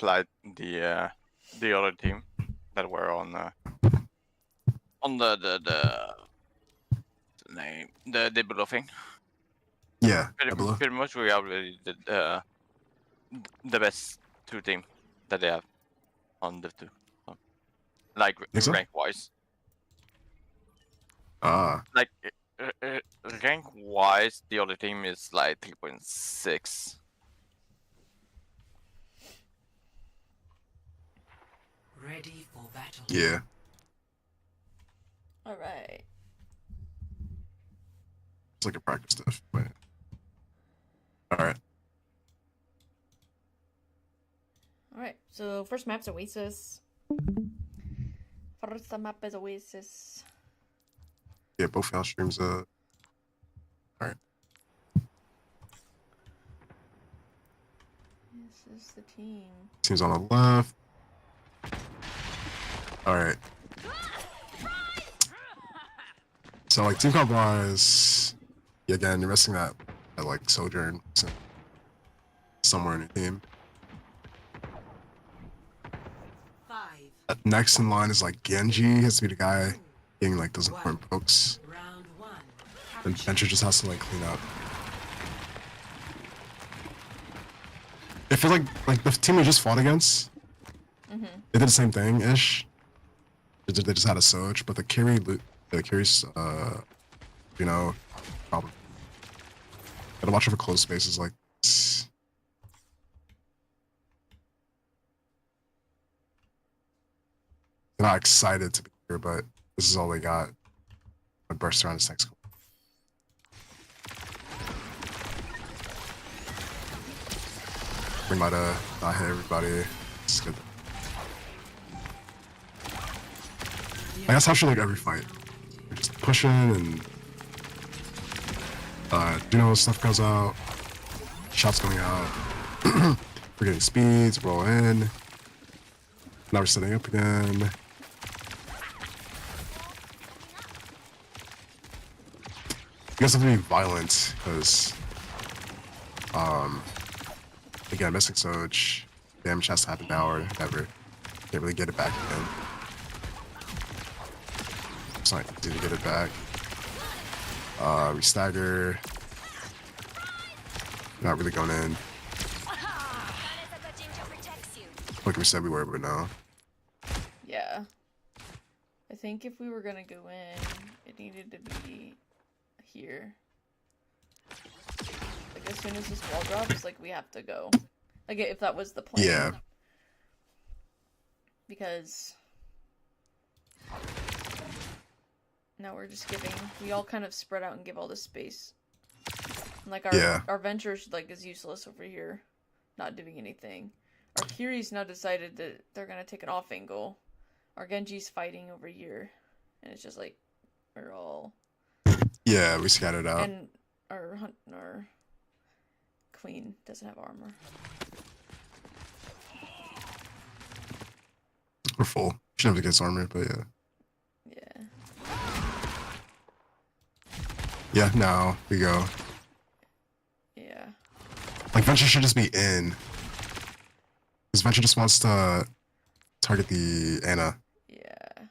like the other team that were on the name the below thing. Yeah, Pretty much we already did the best two team that they have on the two, like rank wise. Like rank wise, the other team is like 3.6. Ready for battle. Yeah. All right. It's like a practice stuff, but all right. All right. So first map's Oasis. First map is Oasis. Yeah, both y'all streams. All right. This is the team. Team's on the left. All right. So like team comp wise, yeah, again, you're missing that like Sojourn somewhere in your team. Next in line is like Genji, has to be the guy getting like those important pokes. And Venture just has to like clean up. I feel like the team we just fought against, they did the same thing ish. They just had a Soj, but the Kiri's you know, problem. Gotta watch over close spaces like this. They're not excited to be here, but this is all they got. I burst around this next goal. We might not hit everybody. It's good. I guess how should like every fight. We're just pushing and you know, stuff goes out, shots going out. We're getting speeds, roll in. Now we're setting up again. You guys have to be violent because again, missing Soj, damage has to happen now or never. Can't really get it back again. It's not easy to get it back. We stagger. Not really going in. Like we said we were, but no. Yeah. I think if we were gonna go in, it needed to be here. Like as soon as this wall drops, like we have to go. Like if that was the plan. Yeah. Because now we're just giving, we all kind of spread out and give all this space. And like our venture like is useless over here, not doing anything. Our Kiri's now decided that they're gonna take an off angle. Our Genji's fighting over here, and it's just like we're all. Yeah, we scattered out. And our queen doesn't have armor. We're full. She never gets armor, but yeah. Yeah. Yeah, now we go. Yeah. Like Venture should just be in. Because Venture just wants to target the Ana. Yeah.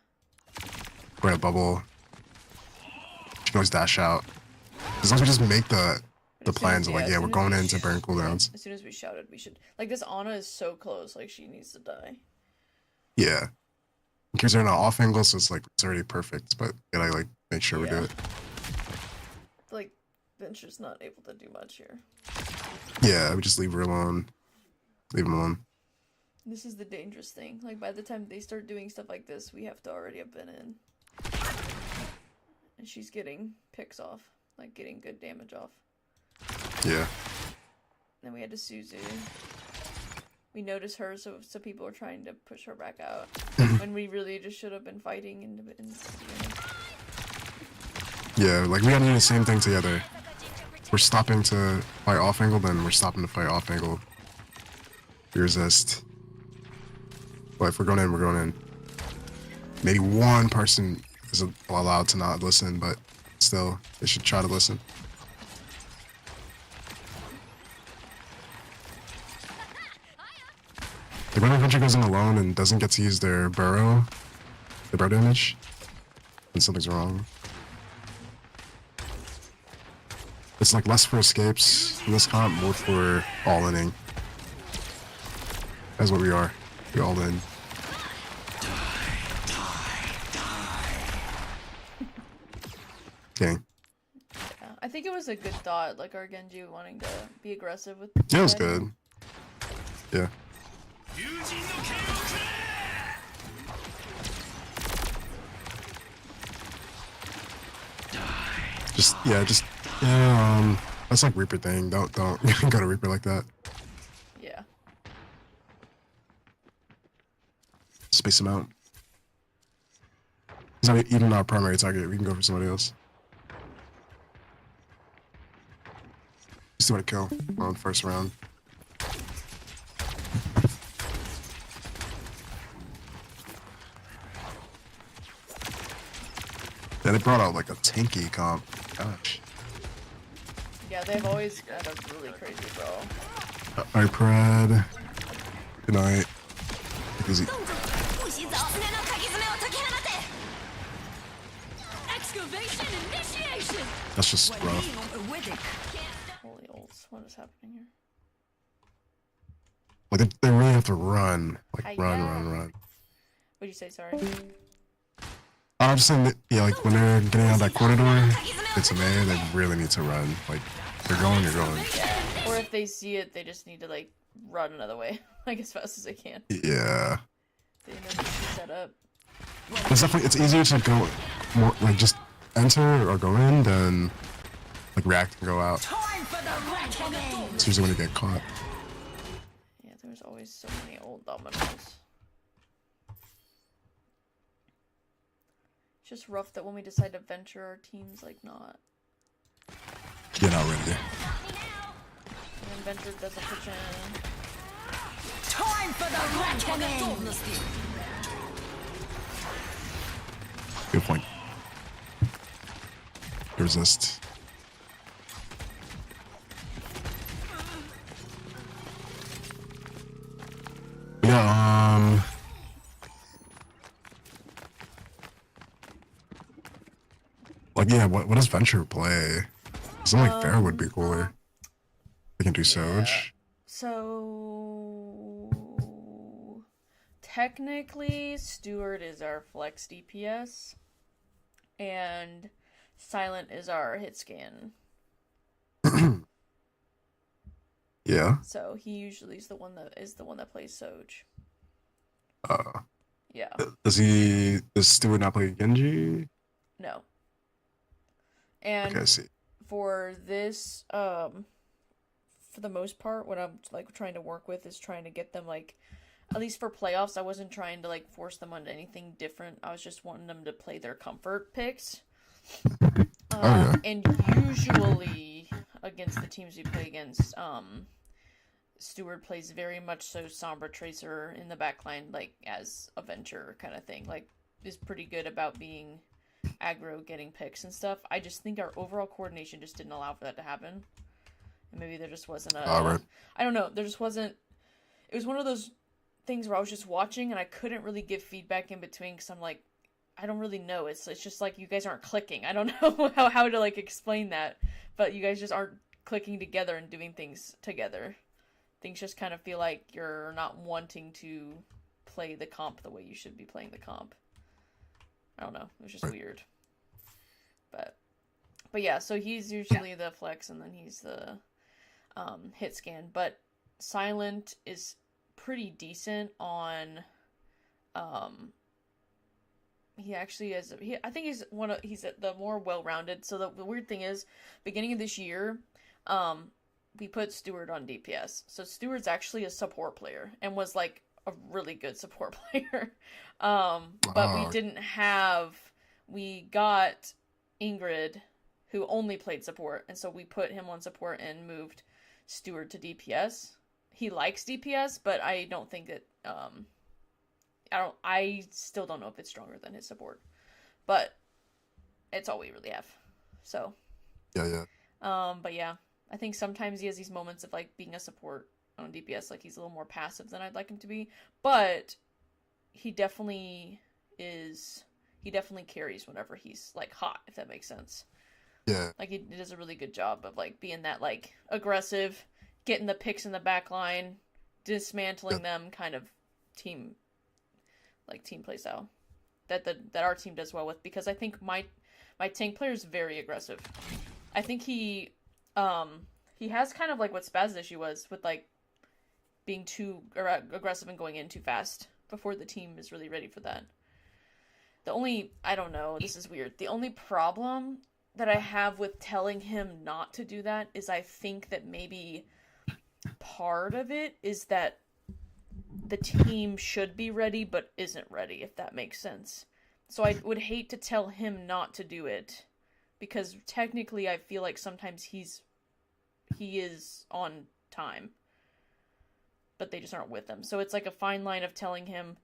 We're in a bubble. She can always dash out. As long as we just make the plans of like, yeah, we're going in to burn cooldowns. As soon as we shouted, we should. Like, this Ana is so close, like, she needs to die. Yeah. Because they're in an off angle, so it's like, it's already perfect, but gotta like make sure we do it. Like, Venture's not able to do much here. Yeah, we just leave her alone. Leave him alone. This is the dangerous thing. Like, by the time they start doing stuff like this, we have to already have been in. And she's getting picks off. Like, getting good damage off. Yeah. Then we had to Suzu. We noticed her, so people were trying to push her back out. When we really just should have been fighting in the beginning. Yeah, like we gotta do the same thing together. We're stopping to fight off angle, then we're stopping to fight off angle. We resist. But if we're going in, we're going in. Maybe one person is allowed to not listen, but still, they should try to listen. Like when Adventure goes in alone and doesn't get to use their burrow damage, then something's wrong. It's like less for escapes in this comp, more for all-inning. That's what we are. We all in. Dang. Yeah, I think it was a good thought, like our Genji wanting to be aggressive with. Yeah, it was good. Yeah. That's like Reaper thing. Don't go to Reaper like that. Yeah. Space him out. He's not even our primary target. We can go for somebody else. Just want to kill on first round. Yeah, they brought out like a tanky comp. Gosh. Yeah, they've always got a really crazy bro. Alright, Prad. Good night. Take it easy. That's just rough. Holy ults, what is happening here? Like they really have to run. Like run. What'd you say, sorry? I'm just saying that, yeah, like when they're getting out of that corridor, it's a man, they really need to run. Like, they're going, you're going. Yeah. Or if they see it, they just need to, like, run another way, like, as fast as they can. Yeah. They know to set up. It's definitely, it's easier to go more, like, just enter or go in than, like, react and go out. It's usually when you get caught. Yeah, there's always so many old dominoes. Just rough that when we decide to venture, our team's like not. Get out ready. And then venture doesn't push in. Time for the reckoning! Good point. Resist. Yeah, like, yeah, what does Venture play? Something like Fair would be cooler. They can do Soj. So technically, Steward is our flex DPS, and Silent is our hit scan. Yeah. So he usually is the one that plays Soj. Yeah. Does Steward not play Genji? No. And Okay, I see. for this, for the most part, what I'm like trying to work with is trying to get them like, at least for playoffs, I wasn't trying to like force them onto anything different. I was just wanting them to play their comfort picks. Yeah. And usually against the teams we play against, Steward plays very much so Sombra Tracer in the backline, like as a venture kind of thing. Like is pretty good about being aggro, getting picks and stuff. I just think our overall coordination just didn't allow for that to happen. And maybe there just wasn't a... Right. I don't know. There just wasn't... It was one of those things where I was just watching and I couldn't really give feedback in between because I'm like, I don't really know. It's just like you guys aren't clicking. I don't know how to like explain that. But you guys just aren't clicking together and doing things together. Things just kind of feel like you're not wanting to play the comp the way you should be playing the comp. I don't know. It was just weird. But yeah, so he's usually the flex and then he's the hit scan. But Silent is pretty decent on he actually is I think he's he's the more well-rounded. So the weird thing is beginning of this year, we put Steward on DPS. So Steward's actually a support player and was like a really good support player. But we got Ingrid who only played support, and so we put him on support and moved Steward to DPS. He likes DPS, but I don't think that I still don't know if it's stronger than his support. But it's all we really have. So Yeah. but yeah, I think sometimes he has these moments of like being a support on DPS. Like, he's a little more passive than I'd like him to be. But he definitely is... He definitely carries whenever he's, like, hot, if that makes sense. Yeah. Like, he does a really good job of, like, being that, like, aggressive, getting the picks in the back line, dismantling them kind of team play style that our team does well with, because I think my tank player is very aggressive. I think he has kind of like what Spaz's issue was with, like, being too aggressive and going in too fast before the team is really ready for that. I don't know, this is weird. The only problem that I have with telling him not to do that is I think that maybe part of it is that the team should be ready but isn't ready, if that makes sense. So I would hate to tell him not to do it, because technically I feel like sometimes he is on time, but they just aren't with him. So it's like a fine line of telling him,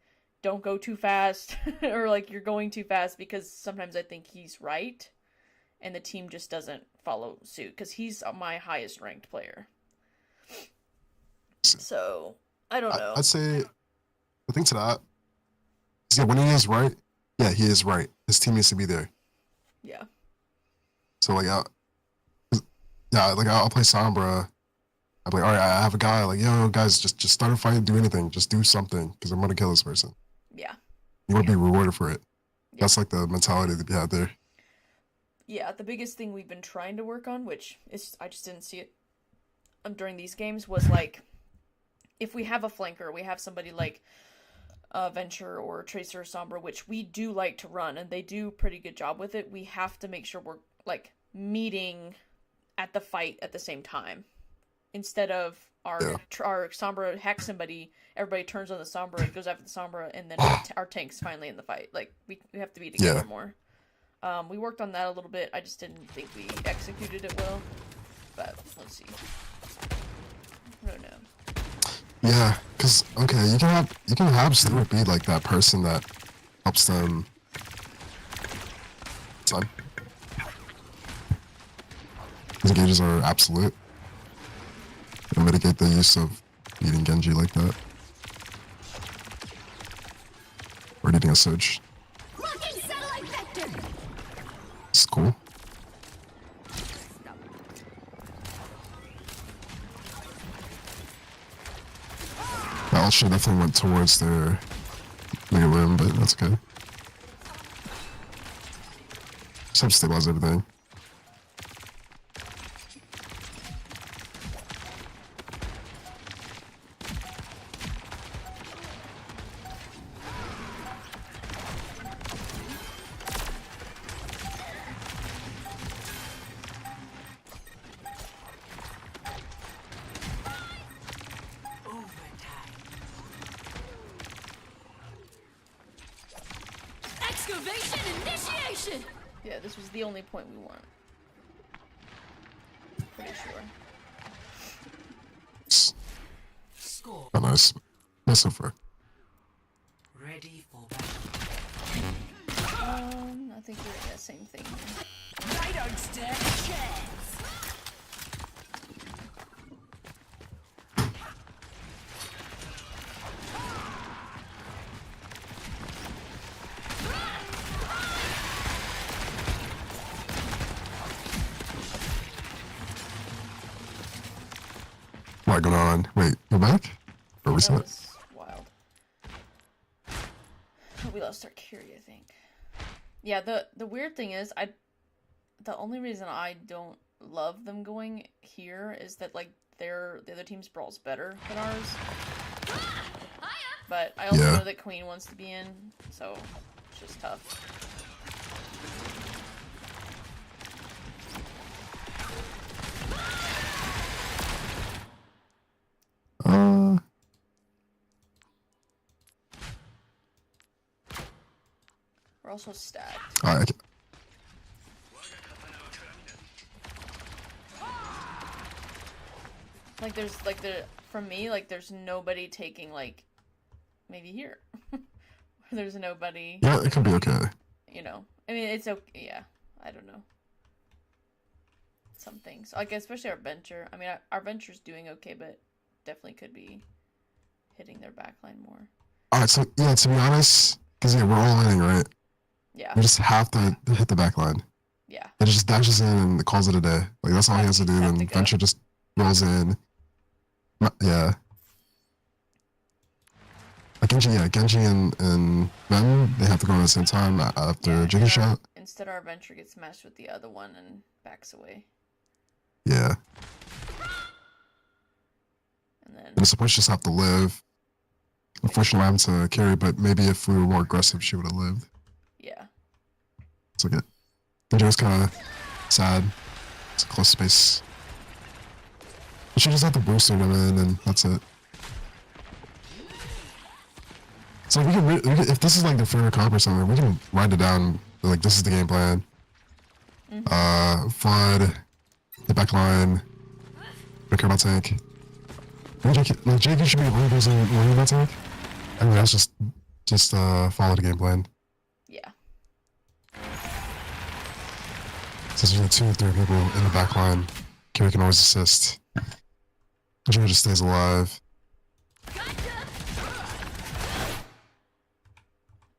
don't go too fast, or like, you're going too fast, because sometimes I think he's right, and the team just doesn't follow suit, because he's my highest ranked player. So, I don't know. I'd say, the thing to that is, yeah, when he is right, yeah, he is right. His team needs to be there. Yeah. So, like, I'll play Sombra. I'm like, all right, I have a guy, like, yo, guys, just start a fight, do anything. Just do something, because I'm going to kill this person. Yeah. You want to be rewarded for it. Yeah. That's, like, the mentality that you have there. Yeah, the biggest thing we've been trying to work on, which is, I just didn't see it during these games, was, like, if we have a flanker, we have somebody like Venture or Tracer or Sombra, which we do like to run, and they do a pretty good job with it, we have to make sure we're, like, meeting at the fight at the same time. Instead of our Sombra hacks somebody, everybody turns on the Sombra, goes after the Sombra, and then our tank's finally in the fight. Like, we have to be together more. We worked on that a little bit. I just didn't think we executed it well. But, let's see. I don't know. Yeah, because, okay, you can have Stuart be, like, that person that helps them. Son. His engages are absolute. And mitigate the use of eating Genji like that. Or needing a surge. It's cool. That also definitely went towards their mega room, but that's okay. Just have to stabilize everything. Excavation initiation! Yeah, this was the only point we won. Pretty sure. Score. Oh, nice. That's so far. Ready for battle. I think we're the same thing. I don't stand a chance. What going on? Wait, go back? Or That reset? was wild. We lost our Curie, I think. Yeah, the weird thing is, the only reason I don't love them going here is that, like, the other team's brawl's better than ours. But I also know that Queen wants to be in, so it's just tough. We're also stacked. Like, for me, like, there's nobody taking, like, maybe here. There's nobody. Yeah, it could be okay. You know, I mean, it's okay. Yeah, I don't know. Some things, like, especially our Venture. I mean, our Venture's doing okay, but definitely could be hitting their backline more. Alright, so yeah, to be honest, because yeah, we're all inning, right? Yeah. We just have to hit the back line. Yeah. It just dashes in and calls it a day. Like, that's all he has to do, and Venture just rolls in. Yeah. Like Genji and Ben, they have to go at the same time after Jiggy shot. Instead, our Venture gets smashed with the other one and backs away. Yeah. And then the supports just have to live. Unfortunately, I'm to carry, but maybe if we were more aggressive, she would have lived. Yeah. It's like it. Genji was kind of sad. It's a close space. She just had the booster them in, and that's it. So we can, if this is like the favorite comp or something, we can write it down. Like, this is the game plan. Flood, the back line, don't care about tank. Jake should be only worrying about tank. Everyone else just follow the game plan. Yeah. Since there's only 2 or 3 people in the back line, Kiri can always assist. Jimmy just stays alive.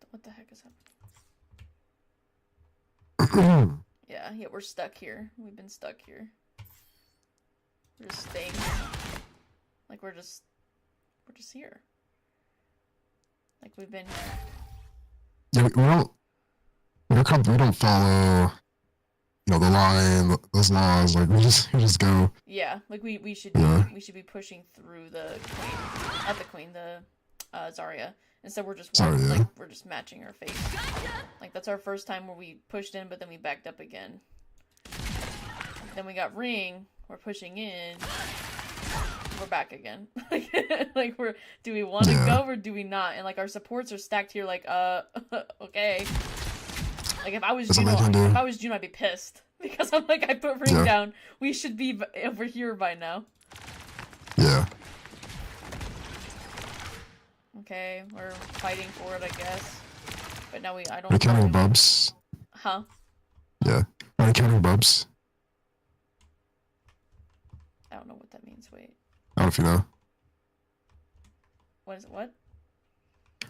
What the heck is happening? Yeah, we're stuck here. We've been stuck here. We're just staying here. Like, we're just here. Like, we've been here. Yeah, we don't follow, the line, those laws. Like, we just go. Yeah, like we should be pushing through the queen, the Zarya. Instead, we're just we're just matching her face. Like, that's our first time where we pushed in, but then we backed up again. Then we got ring. We're pushing in. We're back again. Like do we want to go or do we not? And like, our supports are stacked here. Like, okay. Like, if I was Juno, I'd be pissed because I'm like, I put ring down. We should be over here by now. Yeah. Okay, we're fighting for it, I guess. But now I don't. Are you counting bubs? Huh? Yeah. Are you counting bubs? I don't know what that means. Wait. I don't know if you know. What is it? What?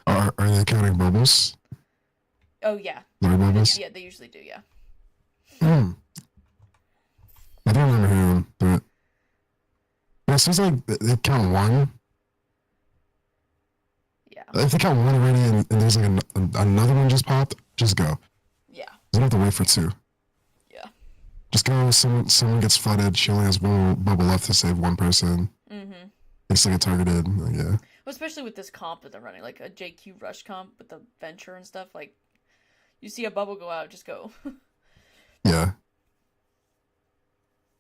Are they counting bubbles? Oh, yeah. Bubbles? Yeah, they usually do, yeah. I don't remember hearing, but it seems like they count 1. Yeah. If they count 1 already and there's like another one just popped, just go. Yeah. You don't have to wait for 2. Yeah. Just go. Someone gets flooded. She only has 1 bubble left to save 1 person. They still get targeted. Like, yeah. Well, especially with this comp that they're running, like a JQ rush comp with the Venture and stuff. Like, you see a bubble go out, just go. Yeah.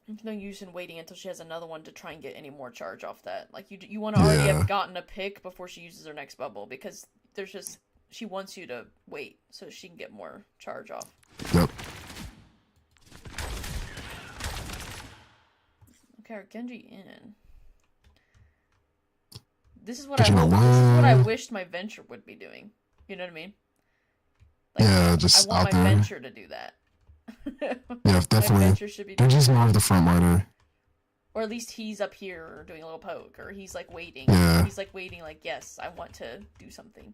There's no use in waiting until she has another one to try and get any more charge off that. Like, you want to already have gotten a pick before she uses her next bubble, because she wants you to wait so she can get more charge off. Yep. Okay, our Genji in. This is what I wished my Venture would be doing. You know what I mean? Like, yeah, just I want out my there. Venture to do that. Yeah, definitely. Genji's more of the frontliner. Or at least he's up here doing a little poke, or he's like waiting. Yeah. He's like waiting, like, yes, I want to do something.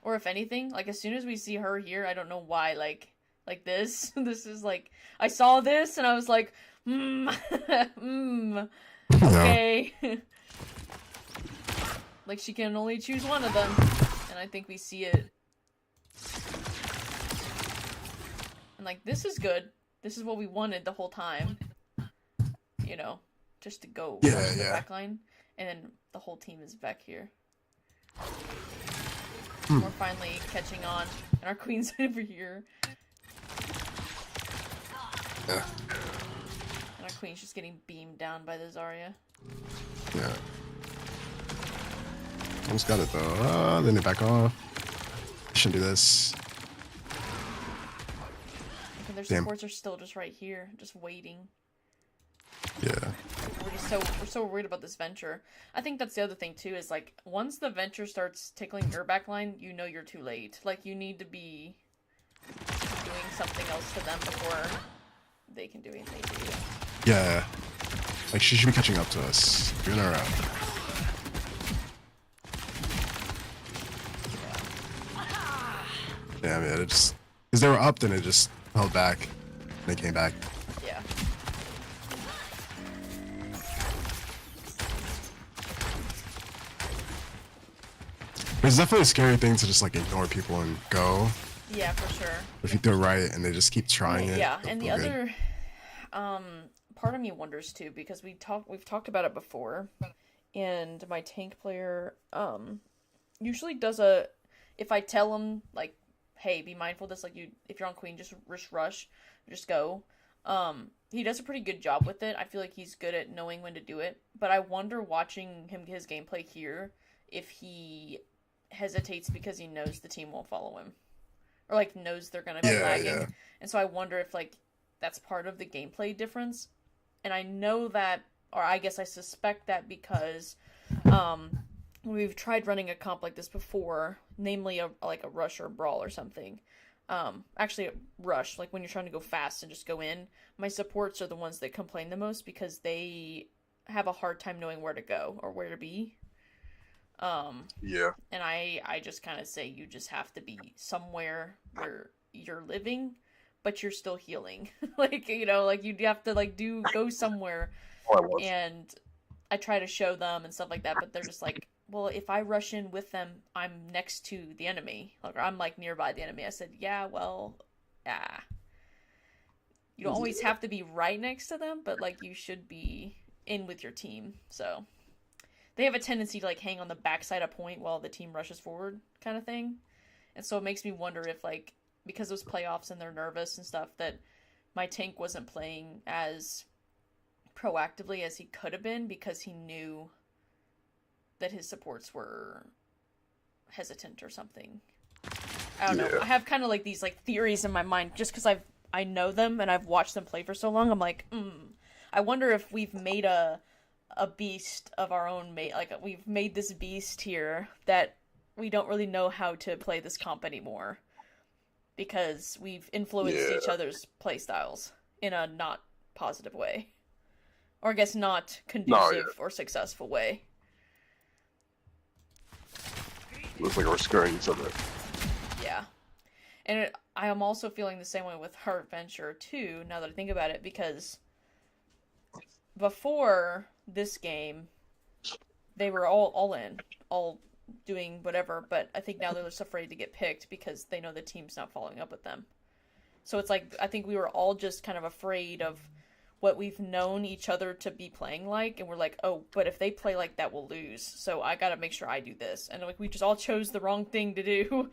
Or if anything, like, as soon as we see her here, I don't know why, like this. This is like, I saw this and I was like, okay. Like, she can only choose one of them, and I think we see it. And like, this is good. This is what we wanted the whole time. You know, just to go to the back line, and then the whole team is back here. We're finally catching on, and our queen's over here. Yeah. And our queen's just getting beamed down by the Zarya. Yeah. Almost got it though. Then they back off. Shouldn't do this. Okay, their supports are still just right here, just waiting. Yeah. We're so worried about this Venture. I think that's the other thing too, is like, once the Venture starts tickling your backline, you know you're too late. Like, you need to be doing something else to them before they can do anything to you. Yeah. Like, she should be catching up to us. Doing her out. Yeah, man, it just... Because they were up, then it just held back. And they came back. Yeah. It's definitely a scary thing to just, like, ignore people and go. Yeah, for sure. If you do it right and they just keep trying it. Yeah, and the other part of me wonders too, because we've talked about it before, and my tank player usually does a, if I tell him like, hey, be mindful of this, like, you, if you're on queen, just rush, just go. He does a pretty good job with it. I feel like he's good at knowing when to do it, but I wonder, watching his gameplay here, if he hesitates because he knows the team won't follow him, or like knows they're gonna be lagging. Yeah. And so I wonder if like that's part of the gameplay difference. And I know that, or I guess I suspect that, because we've tried running a comp like this before, namely a rush or a brawl or something. Actually a rush, like when you're trying to go fast and just go in. My supports are the ones that complain the most because they have a hard time knowing where to go or where to be. Yeah. And I just kind of say you just have to be somewhere where you're living, but you're still healing. Like, you know, like you have to like go somewhere. And I try to show them and stuff like that, but they're just like, well, if I rush in with them, I'm next to the enemy. Like, I'm like nearby the enemy. I said, yeah, well, yeah. You don't always have to be right next to them, but like you should be in with your team. So they have a tendency to like hang on the backside of point while the team rushes forward, kind of thing. And so it makes me wonder if, like, because it was playoffs and they're nervous and stuff, that my tank wasn't playing as proactively as he could have been, because he knew that his supports were hesitant or something. I don't know. I have kind of like these like theories in my mind just because I know them and I've watched them play for so long. I'm like, I wonder if we've made a beast of our own, like we've made this beast here that we don't really know how to play this comp anymore, because we've influenced each other's play styles in a not positive way, or I guess not conducive or successful way. Looks like we're scaring each other. Yeah. And I am also feeling the same way with Heart Venture too, now that I think about it, because before this game, they were all in, all doing whatever, but I think now they're just afraid to get picked because they know the team's not following up with them. So it's like, I think we were all just kind of afraid of what we've known each other to be playing like, and we're like, oh, but if they play like that, we'll lose, so I gotta make sure I do this. And like, we just all chose the wrong thing to do.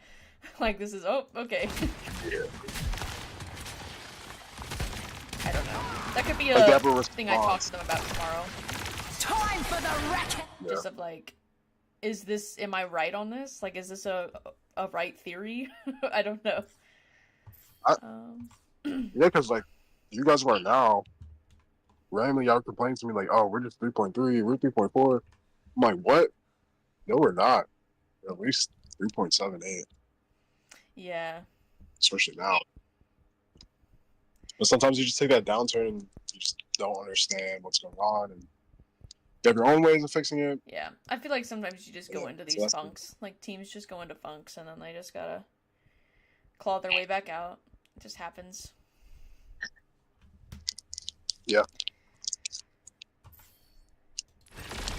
Like, this is, oh, okay. I don't know. That could be a thing I talk to them about tomorrow. Time for the racket! Just of like, am I right on this? Like, is this a right theory? I don't know. Yeah, because like, you guys right now, randomly y'all complain to me like, oh, we're just 3.3, we're 3.4. I'm like, what? No, we're not. We're at least 3.78. Yeah. Especially now. But sometimes you just take that downturn and you just don't understand what's going on, and you have your own ways of fixing it. Yeah. I feel like sometimes you just go into these funks. Like, teams just go into funks, and then they just gotta claw their way back out. It just happens. Yeah.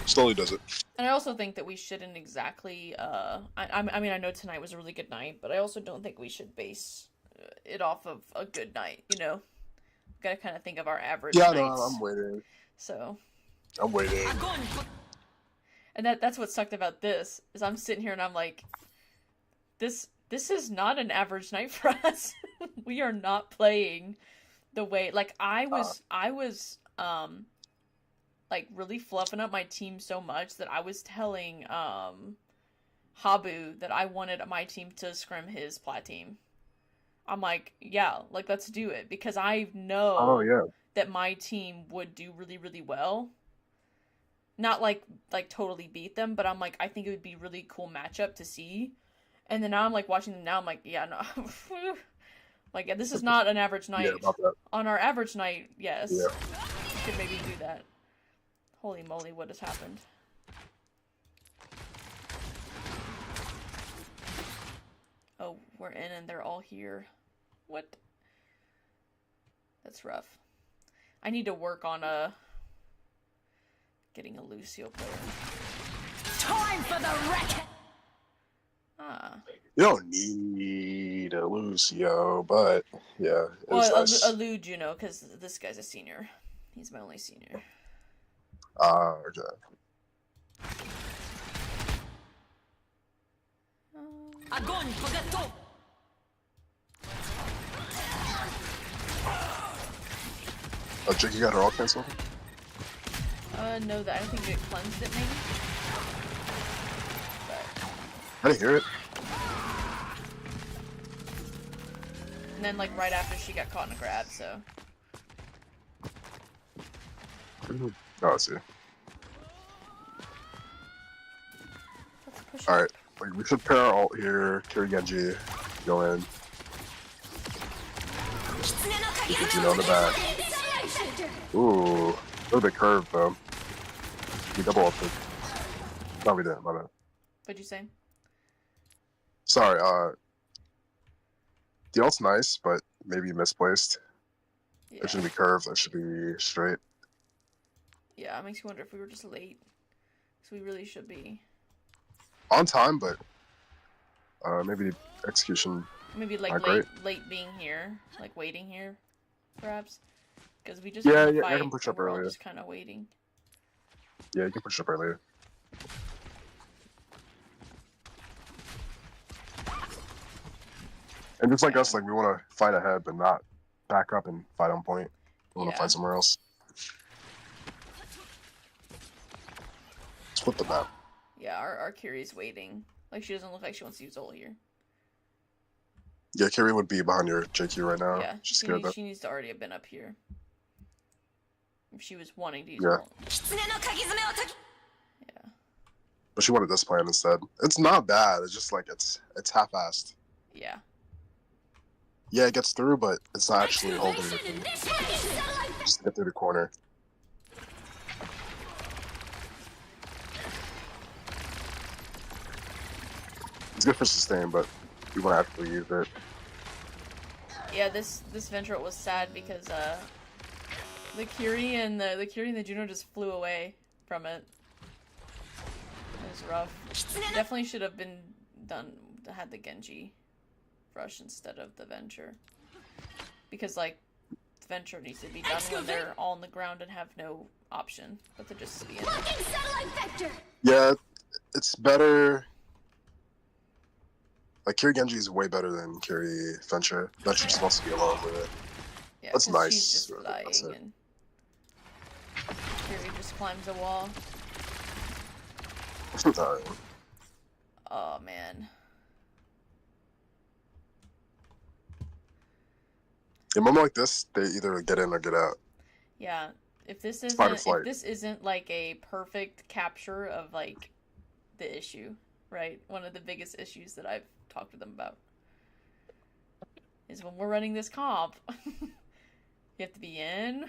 Slowly does it. And I also think that we shouldn't exactly, I mean, I know tonight was a really good night, but I also don't think we should base it off of a good night, you know? Gotta kind of think of our average nights. Yeah, no, I'm waiting. So. I'm waiting. And that's what sucked about this, is I'm sitting here and I'm like, this is not an average night for us. We are not playing the way, like, I was like really fluffing up my team so much that I was telling Habu that I wanted my team to scrim his plat team. I'm like, yeah, like, let's do it, because I know that my team would do really, really well. Not like totally beat them, but I'm like, I think it would be really cool matchup to see. And then now I'm like watching them now, I'm like, yeah, no. Like, this is not an average night. Yeah, about that. On our average night, yes. Yeah. We could maybe do that. Holy moly, what has happened? Oh, we're in and they're all here. What? That's rough. I need to work on getting a Lucio player. Time for the racket! Ah. You don't need a Lucio, but yeah, it was Well, nice. a Lu Juno, because this guy's a senior. He's my only senior. Okay. Огонь по готов! Oh, Jake, you got her all canceled? No, that I think it cleansed it maybe. But, I didn't hear it. and then like right after she got caught in a grab, so. Oh, I see. Let's push All up. right, like we should pair our ult here. Carry Genji, go in. Genji on the back. Ooh, a little bit curved though. We double ulted. No, we didn't. My bad. What'd you say? Sorry. The ult's nice, but maybe misplaced. Yeah. It shouldn't be curved. It should be straight. Yeah, it makes you wonder if we were just late. So we really should be. On time, but maybe execution. Maybe like Not late being here, like waiting here, perhaps. Because we just Yeah, had to yeah, fight, I can push and up we're all earlier. just kind of waiting. Yeah, you can push up earlier. And just like us, like we want to fight ahead, but not back up and fight on point. We want to Yeah. fight somewhere else. Split the map. Yeah, our Kiri's waiting. Like she doesn't look like she wants to use ult here. Yeah, Kiri would be behind your JQ right now. Yeah, She's scared though. she needs to already have been up here. If she was wanting to use Yeah. ult. Yeah. But she wanted this plan instead. It's not bad. It's just like it's half-assed. Yeah. Yeah, it gets through, but it's not actually holding anything. Just to get through the corner. It's good for sustain, but you want to actually use it. Yeah, this venture was sad because the Kiri and the Juno just flew away from it. It was rough. Definitely should have been had the Genji rush instead of the venture. Because like the venture needs to be done when they're all on the ground and have no option but to just be in it. Yeah, it's better. Like Kiri Genji is way better than Kiri Venture. Venture just wants to be alone with it. Yeah, That's 'cause nice. She's just That's flying it. and Kiri just climbs a wall. Alright. Oh man. In a moment like this, they either get in or get out. Yeah, if this fight or isn't flight. if this isn't like a perfect capture of like the issue, right? One of the biggest issues that I've talked to them about is when we're running this comp, you have to be in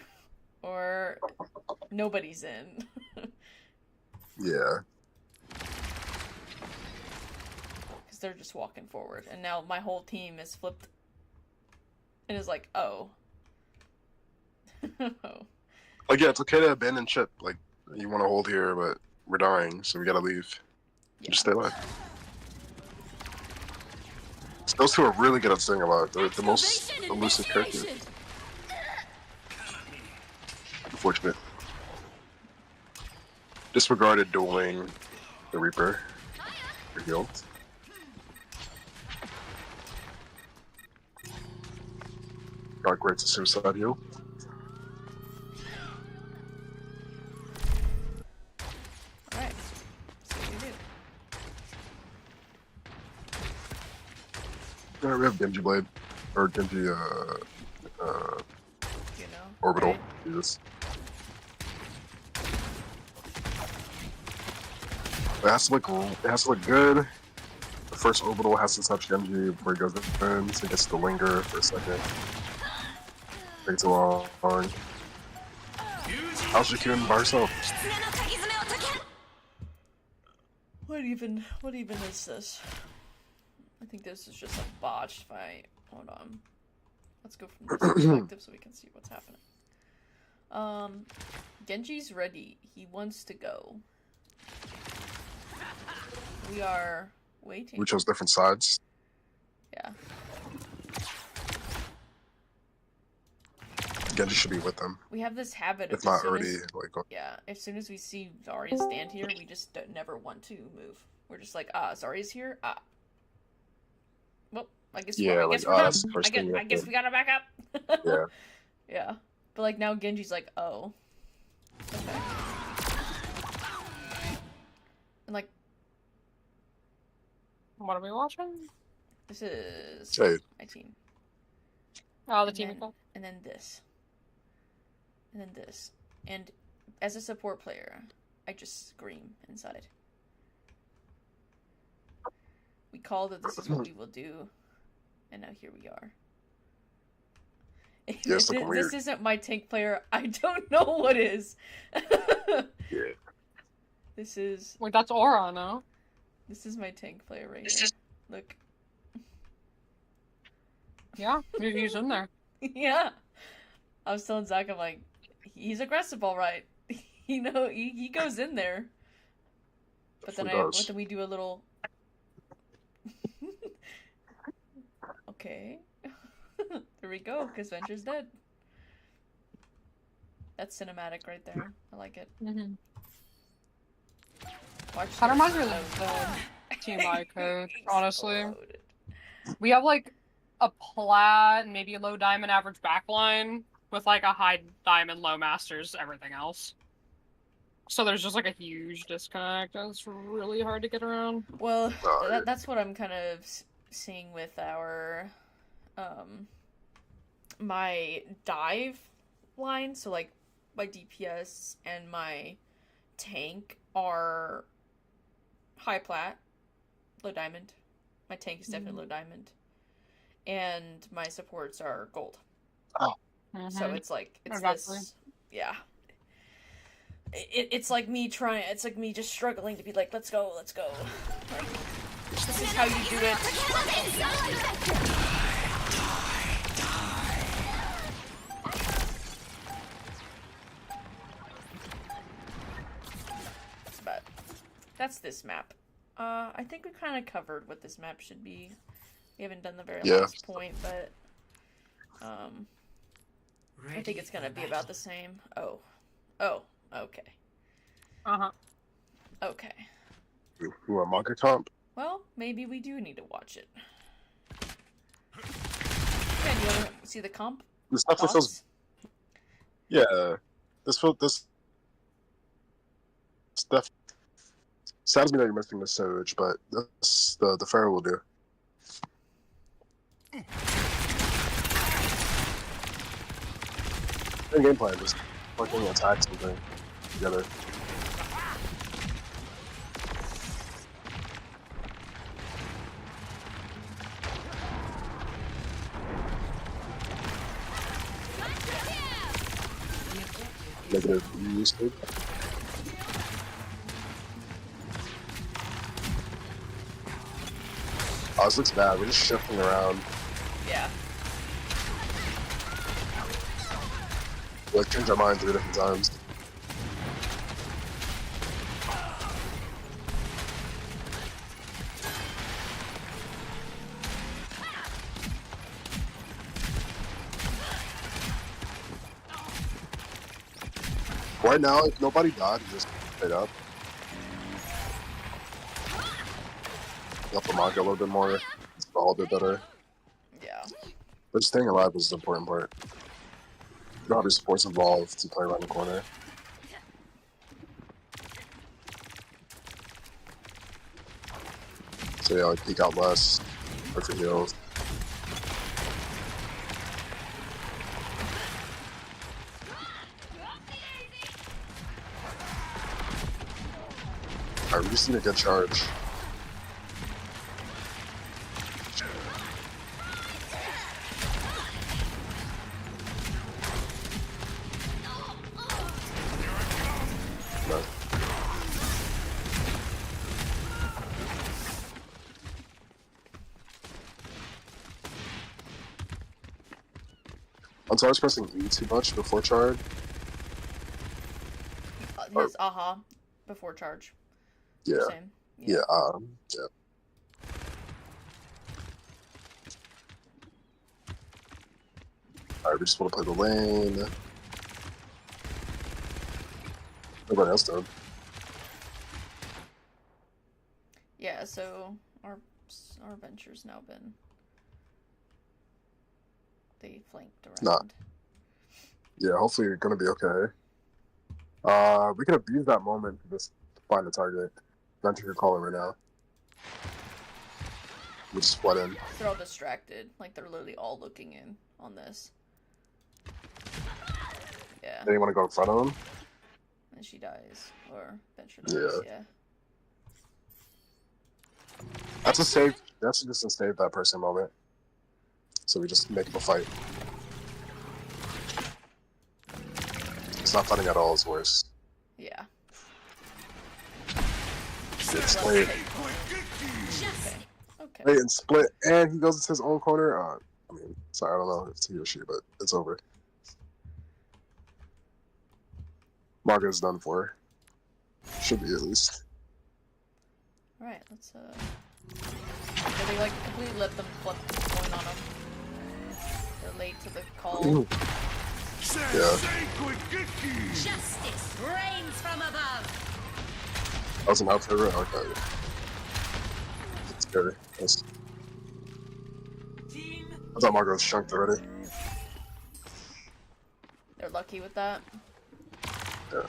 or nobody's in. Yeah. Because they're just walking forward, and now my whole team is flipped and is like, oh. Oh. Like, yeah, it's okay to abandon ship. Like, you want to hold here, but we're dying, so we gotta leave. Yeah. Just stay alive. Those two are really good at staying alive. They're the most elusive characters. Unfortunate. Disregarded dueling the Reaper. Revealed. Dark rates a suicide heal. Alright. So what do you do? Yeah, we have Genji Blade. Or Genji, You know? Orbital. Right? Jesus. It has to look good. The first orbital has to touch Genji before he goes in, so he gets to linger for a second. Takes too long. How's Jakun by herself? What even is this? I think this is just a botched fight. Hold on. Let's go from this perspective so we can see what's happening. Genji's ready. He wants to go. We are waiting. We chose different sides. Yeah. Genji should be with them. We have this habit of If not already, like... Yeah, as soon as we see Zarya stand here, we just never want to move. We're just like, Zarya's here? Well, I guess, yeah, I guess we're done. I guess to... we gotta back up. Yeah. Yeah. But like now Genji's like, oh. Okay. And like... What are we watching? This is... Hey. my team. Oh, the team. And then this. And then this. And as a support player, I just scream inside. We called that this is what we will do, and now here we are. Yeah, If this isn't my tank player, I don't know what is. Yeah. This is... Wait, that's Aura, no? This is my tank player right here. Look. Yeah, he's in there. Yeah. I was telling Zach, I'm like, he's aggressive, all right. He goes in there. But then we do a little. Okay. There we go. Because Venture's dead. That's cinematic right there. I like it. Mm-hmm. That reminds me of the Team I code, honestly. We have like a plat, maybe a low diamond average backline with like a high diamond, low masters, everything else. So there's just like a huge disconnect. It's really hard to get around. Well, that's what I'm kind of seeing with our, my dive line. So like my DPS and my tank are high plat, low diamond. My tank is definitely low diamond. And my supports are gold. Oh. Mm-hmm. So it's like, it's exactly. this, yeah. It's like me it's like me just struggling to be like, let's go. Like, this is how you do it. But that's this map. I think we kind of covered what this map should be. We haven't done the very last point, but I think it's gonna be about the same. Oh, okay. Okay. You want manga comp? Well, maybe we do need to watch it. Yeah, do you want to see the comp? This definitely feels. Yeah, this stuff saddens me that you're missing the Surge, but this, the Pharaoh will do. Good game plan, just fucking attack something together. Negative usage. Oh, this looks bad. We're just shifting around. Yeah. We like change our mind 3 different times. Right now, if nobody died, just straight up. Up the manga a little bit more. It's all a bit better. Yeah. But staying alive is the important part. You don't have your supports involved to play around the corner. So yeah, like peek out less, look for heals. Alright, we just need a good charge. No. I'm sorry, I was pressing E too much before charge. His aha before charge. Yeah. Same. Yeah. Yeah. Alright, we just want to play the lane. Nobody else done. Yeah, so our venture's now been they flanked around. Nah. Yeah, hopefully you're gonna be okay. We can abuse that moment to just find the target. Venture your caller right now. We just split in. They're all distracted. Like they're literally all looking in on this. Yeah. Then you want to go in front of them? And she dies. Or venture dies, yeah. That's a save. That's just a save that person moment. So we just make them a fight. It's not fighting at all is worse. Yeah. It's late. Okay. Wait, and split, and he goes into his own corner. I mean, sorry, I don't know if it's he or she, but it's over. Margaret's done for. Should be at least. Alright, let's So they like completely let them flip the coin on them. They're late to the call. Ooh. Yeah. Justice reigns from above. That was an outfit, right? Okay. It's scary. Yes. I thought Margaret was chunked already. They're lucky with that. Yeah.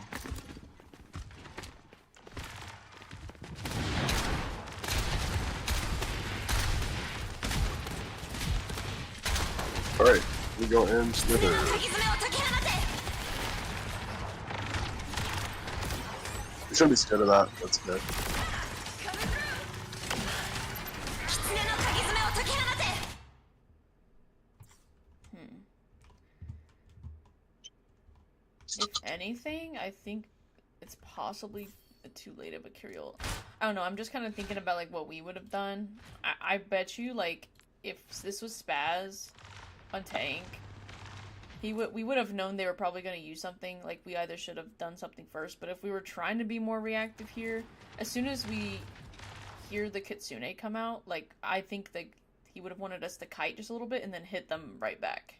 Alright, we go in Slither. You shouldn't be scared of that. That's good. If anything, I think it's possibly too late of a curial. I don't know, I'm just kind of thinking about like what we would have done. I bet you like if this was Spaz on tank, we would have known they were probably going to use something. Like we either should have done something first, but if we were trying to be more reactive here, as soon as we hear the Kitsune come out, like I think that he would have wanted us to kite just a little bit and then hit them right back.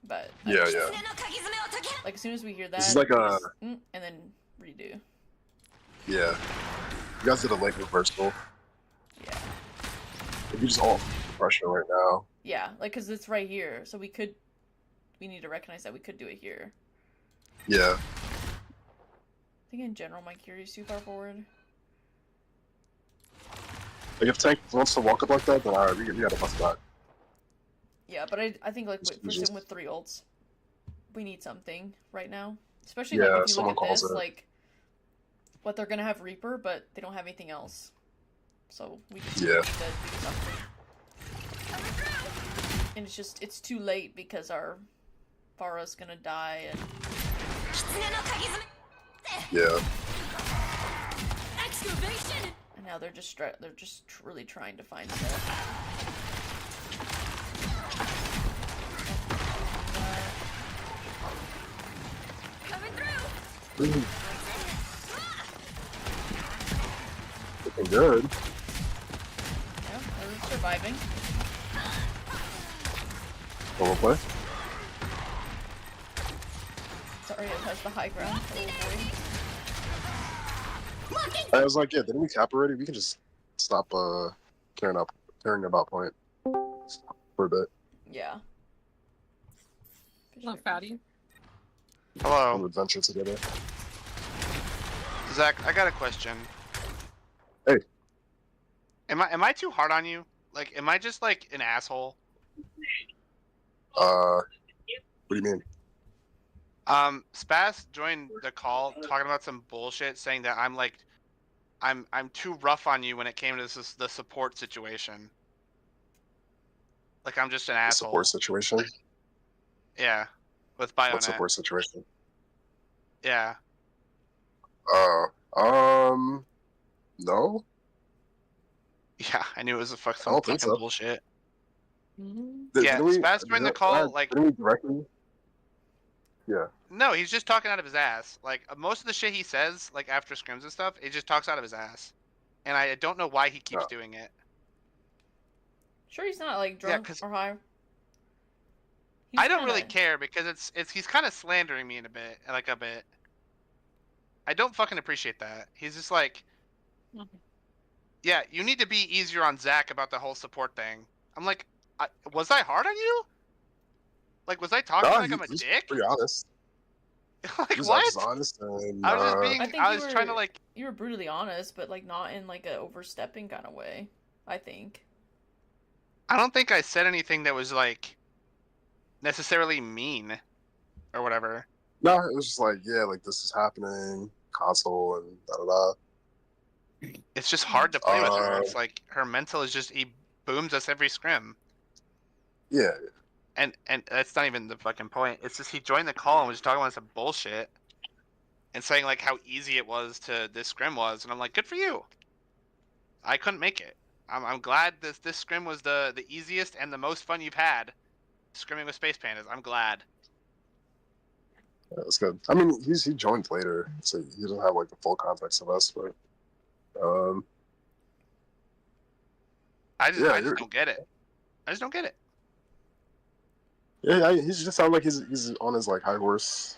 But yeah. Like as soon as we hear that, This is like a and then redo. Yeah. You guys did a late reversal. Yeah. If you just all pressure right now. Yeah, like because it's right here, so we need to recognize that we could do it here. Yeah. I think in general my Kyrie's too far forward. Like if tank wants to walk up like that, then alright, we gotta bust that. Yeah, but I think like if we're sitting with 3 ults, we need something right now. Especially Yeah, like if you look at this, it. like what they're gonna have Reaper, but they don't have anything else. So we just Yeah. need to do something. And it's too late because our Pharah's gonna die and Yeah. Excavation. and now they're just really trying to find stuff. Coming through. Ooh. Looking good. Yeah, they're surviving. Double play. Sorry, it has the high ground. I was like, yeah, didn't we cap already? We can just stop caring about point for a bit. Yeah. Hello, fatty. We'll Hello, adventure together. Zach. I got a question. Hey. Am I too hard on you? Like, am I just like an asshole? What do you mean? Spaz joined the call talking about some bullshit, saying that I'm too rough on you when it came to the support situation. Like I'm just an asshole. Support situation? Yeah, with Bionet. What support situation? Yeah. No, Yeah, I knew it was I don't think fucking so. bullshit. Mhm. Yeah, Didn't we? Spaz joined the call, like, Didn't we directly? Yeah. no, he's just talking out of his ass. Like, most of the shit he says, like, after scrims and stuff, it just talks out of his ass. And I don't know why he keeps No. doing it. Sure, he's not like Yeah, drunk 'cause or high. I don't really care because he's kind of slandering me in a bit. I don't fucking appreciate that. He's just like, Mhm. yeah, you need to be easier on Zach about the whole support thing. I'm like, was I hard on you? Like, was I talking No, like I'm a he's dick? pretty honest. Like, He's what? just honest, and I was just being. I think I was trying to like. you were brutally honest, but like not in like a overstepping kind of way. I think. I don't think I said anything that was like necessarily mean or whatever. no, it was just like, yeah, like this is happening, console and da da da. It's just hard to play with her. It's like her mental is just he booms us every scrim. Yeah, And that's not even the fucking point. It's just he joined the call and was talking about some bullshit and saying like how easy it was to this scrim was, and I'm like, good for you. I couldn't make it. I'm glad this scrim was the easiest and the most fun you've had. Scrimming with Space Pandas. I'm glad. that's good. I mean, he joined later, so he doesn't have like the full context of us, but I just yeah, I just don't get it. I just don't get it. Yeah, he just sounds like he's on his like high horse.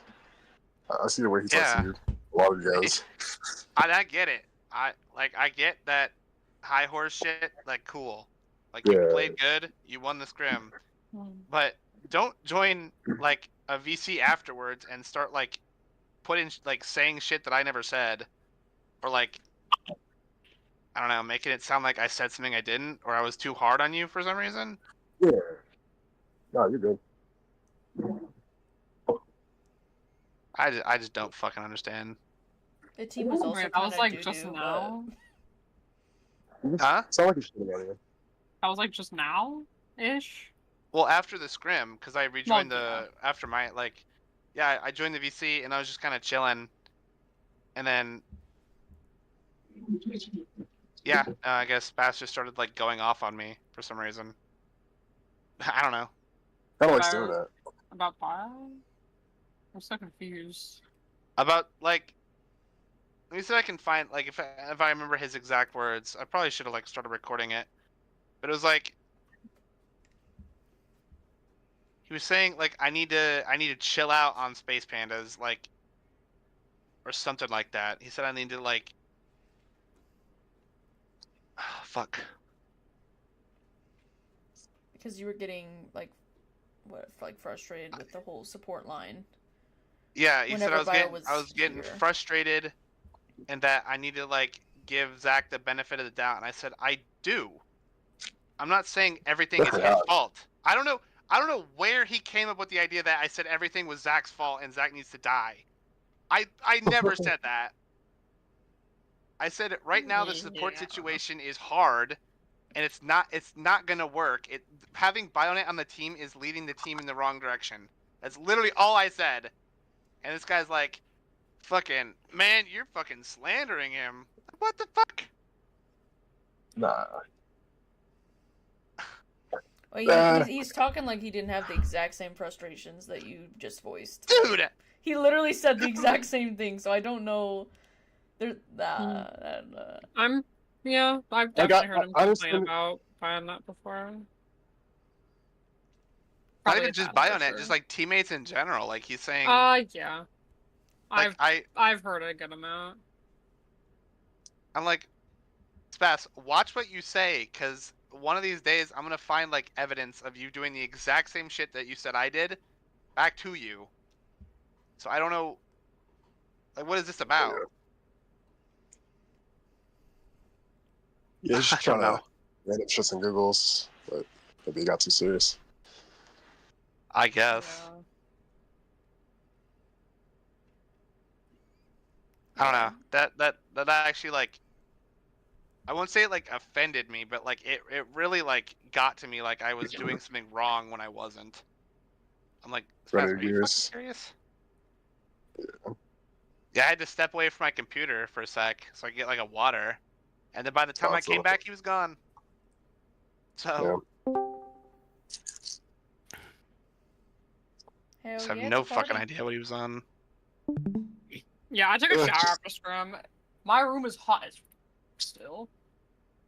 I see the way he talks to you. A lot of you guys. I get it. I get that high horse shit. Like, cool. Like, you played good. You won the scrim. But don't join like a VC afterwards and start like putting like saying shit that I never said, or like, I don't know, making it sound like I said something I didn't, or I was too hard on you for some reason. Yeah. No, you're good. I just don't fucking understand. The team was also Wait, kind I was of like just now. Huh? Sound like you're shitting on you. I was like just now ish. Well, after the scrim, because I rejoined Well, after my yeah, I joined the VC and I was just kind of chilling, and then yeah, I guess Bass just started like going off on me for some reason. I don't know. I don't like doing that. About bio? I'm so confused. About like, let me see if I can find like if I remember his exact words. I probably should have like started recording it, but it was like he was saying like I need to chill out on Space Pandas, like, or something like that. He said I need to like, fuck. Because you were getting like frustrated with the whole support line. Yeah, he said I was getting here. frustrated, and that I need to like give Zach the benefit of the doubt. And I said I do. I'm not saying everything is his fault. I don't know where he came up with the idea that I said everything was Zach's fault and Zach needs to die. I never said that. I said right now the support situation is hard, and it's not gonna work. Having Bionet on the team is leading the team in the wrong direction. That's literally all I said. And this guy's like, fucking, man, you're fucking slandering him. What the fuck? Nah. Well, he's talking like he didn't have the exact same frustrations that you just voiced. Dude! He literally said the exact same thing, so I don't know. Yeah, I've definitely heard him complain about Bionet before. Not even just Bionet, just like teammates in general. Like he's saying. Yeah. Like, I've heard a good amount. I'm like, Spas, watch what you say, because one of these days I'm gonna find like evidence of you doing the exact same shit that you said I did, back to you. So I don't know. Like, what is this about? Yeah, he's just trying to random shits and giggles, but maybe he got too serious. I guess. Yeah. I don't know. That actually like, I won't say it like offended me, but like it really like got to me like I was doing something wrong when I wasn't. I'm like, are you fucking serious? Yeah. Yeah, I had to step away from my computer for a sec so I could get like a water, and then by the time I came back, he was gone. So. Hell I have yeah, no it's a party. fucking idea what he was on. Yeah, I took a shower after scrim. My room is hot as still.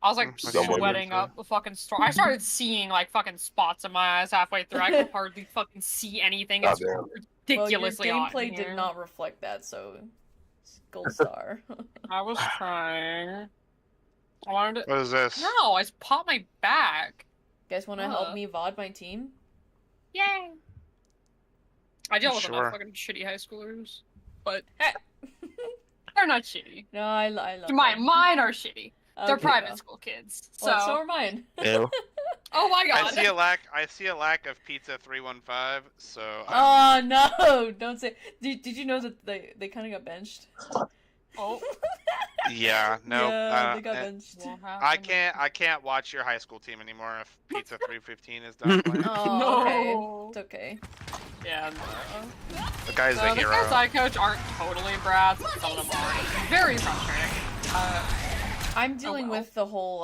I was like sweating up a fucking storm. I started seeing like fucking spots in my eyes halfway through. I could hardly fucking see anything. It's ridiculously well, your hot in gameplay here. did not reflect that, so gold star. I was trying. I wanted to... What is this? No, I just popped my back. You guys want to help me VOD my team? Yay! I deal with enough fucking shitty high schoolers, but they're not shitty. No, I love mine are shitty. They're Okay, private school kids, so. Well, so are mine. Ew. Oh my god! I see a lack of pizza 315. So. Oh no! Don't say. Did you know that they kind of got benched? Oh. Yeah. No. Yeah, they got benched. I can't watch your high school team anymore if pizza 315 is done playing. Oh, no. Okay. It's okay. Yeah. No. The guy's a hero. The guys I coach aren't totally brats. Some of them are. Very frustrating. I'm dealing with the whole,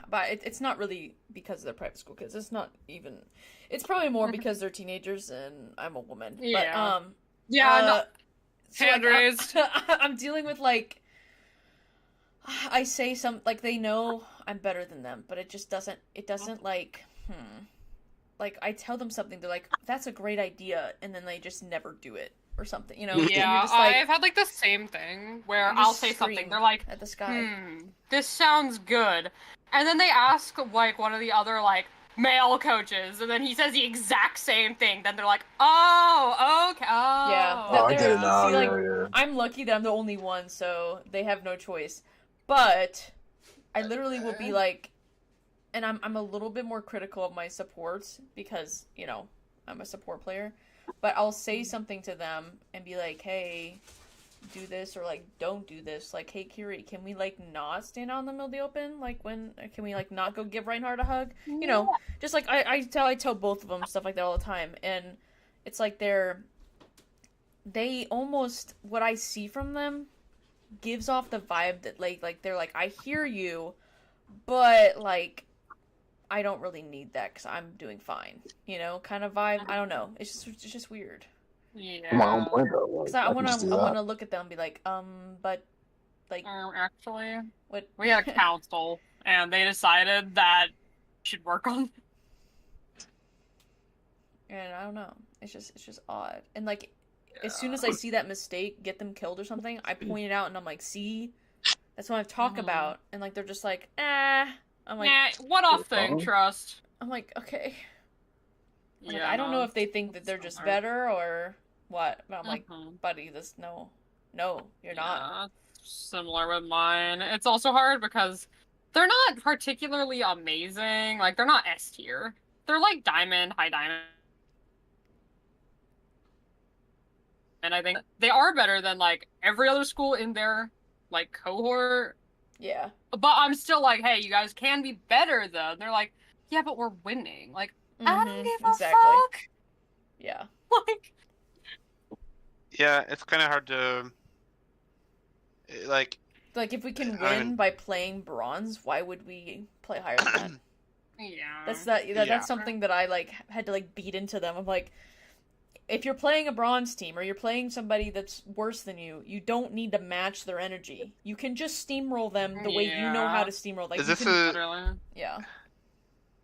but it's not really because they're private school kids. It's not even. It's probably more because they're teenagers and I'm a woman. Yeah. But, yeah. No. So, Hand raised. I'm dealing with like. I say like they know I'm better than them, but it just doesn't. It doesn't like. Like I tell them something, they're like, "That's a great idea," and then they just never do it. Or something, you know? Yeah, just like, I've had like the same thing where I'll say something, they're like, at the sky. This sounds good. And then they ask like one of the other like male coaches, and then he says the exact same thing. Then they're like, oh, okay, oh. Yeah, I get it now. See, like, Yeah. I'm lucky that I'm the only one, so they have no choice. But I literally will be like, and I'm a little bit more critical of my supports because, you know, I'm a support player. But I'll say something to them and be like, hey, do this, or like, don't do this. Like, hey, Kiri, can we like not stand out in the middle of the open? Like, can we like not go give Reinhardt a hug? You know, just like I tell both of them stuff like that all the time. And it's like they almost, what I see from them gives off the vibe that like they're like, I hear you, but like, I don't really need that because I'm doing fine, you know, kind of vibe. I don't know. It's just weird. Yeah. My own point though. Because I wanna look at them and be like, but like actually, what? We had a council and they decided that we should work on. And I don't know. It's just odd. And like, as soon as I see that mistake, get them killed or something, I point it out and I'm like, see, that's what I talk about. And like, they're just like, I'm like, one-off thing, trust. I'm like, okay. I'm Yeah, like, I don't know if they think that they're just better or what, but I'm like, buddy, no, you're not. Similar with mine. It's also hard because they're not particularly amazing. Like, they're not S tier. They're like diamond, high diamond. And I think they are better than like every other school in their like cohort. Yeah. But I'm still like, hey, you guys can be better though. And they're like, yeah, but we're winning. Like, I don't give a fuck. Yeah. Like. Yeah, it's kind of hard to like. Like, if we can win by playing bronze, why would we play higher than that? Yeah. That's something that I like had to like beat into them. I'm like, if you're playing a bronze team or you're playing somebody that's worse than you, you don't need to match their energy. You can just steamroll them the way you know how to steamroll. Like, Is this Yeah.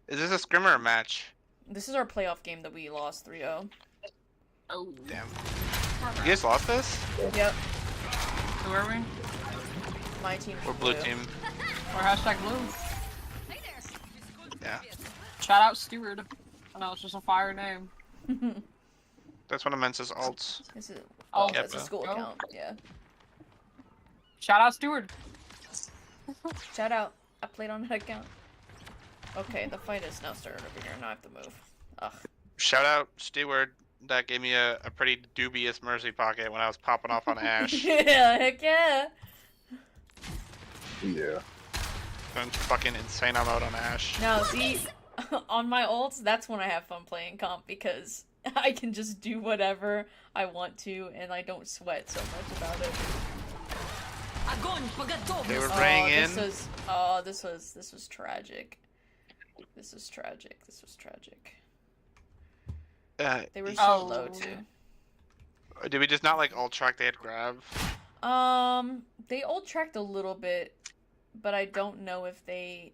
Is this a scrim or a match? This is our playoff game that we lost 3-0. Oh. Damn. You guys lost this? Yep. Who are we? My team. We're blue team. We're hashtag blue. Yeah. Shout out Steward. I know it's just a fire name. That's one of Mensa's alts. This is, oh, that's a school account. Yeah. Shout out Steward. Shout out. I played on that account. Okay, the fight is now started over here. Now I have to move. Ugh. Shout out Steward. That gave me a pretty dubious mercy pocket when I was popping off on Ash. Yeah, heck yeah. Yeah. Going fucking insane mode on Ash. Now, see, on my ults, that's when I have fun playing comp because I can just do whatever I want to, and I don't sweat so much about it. They were praying in. This was tragic. This was tragic. This was tragic. They were so low too. Did we just not like ult track they had grab? They ult tracked a little bit, but I don't know if they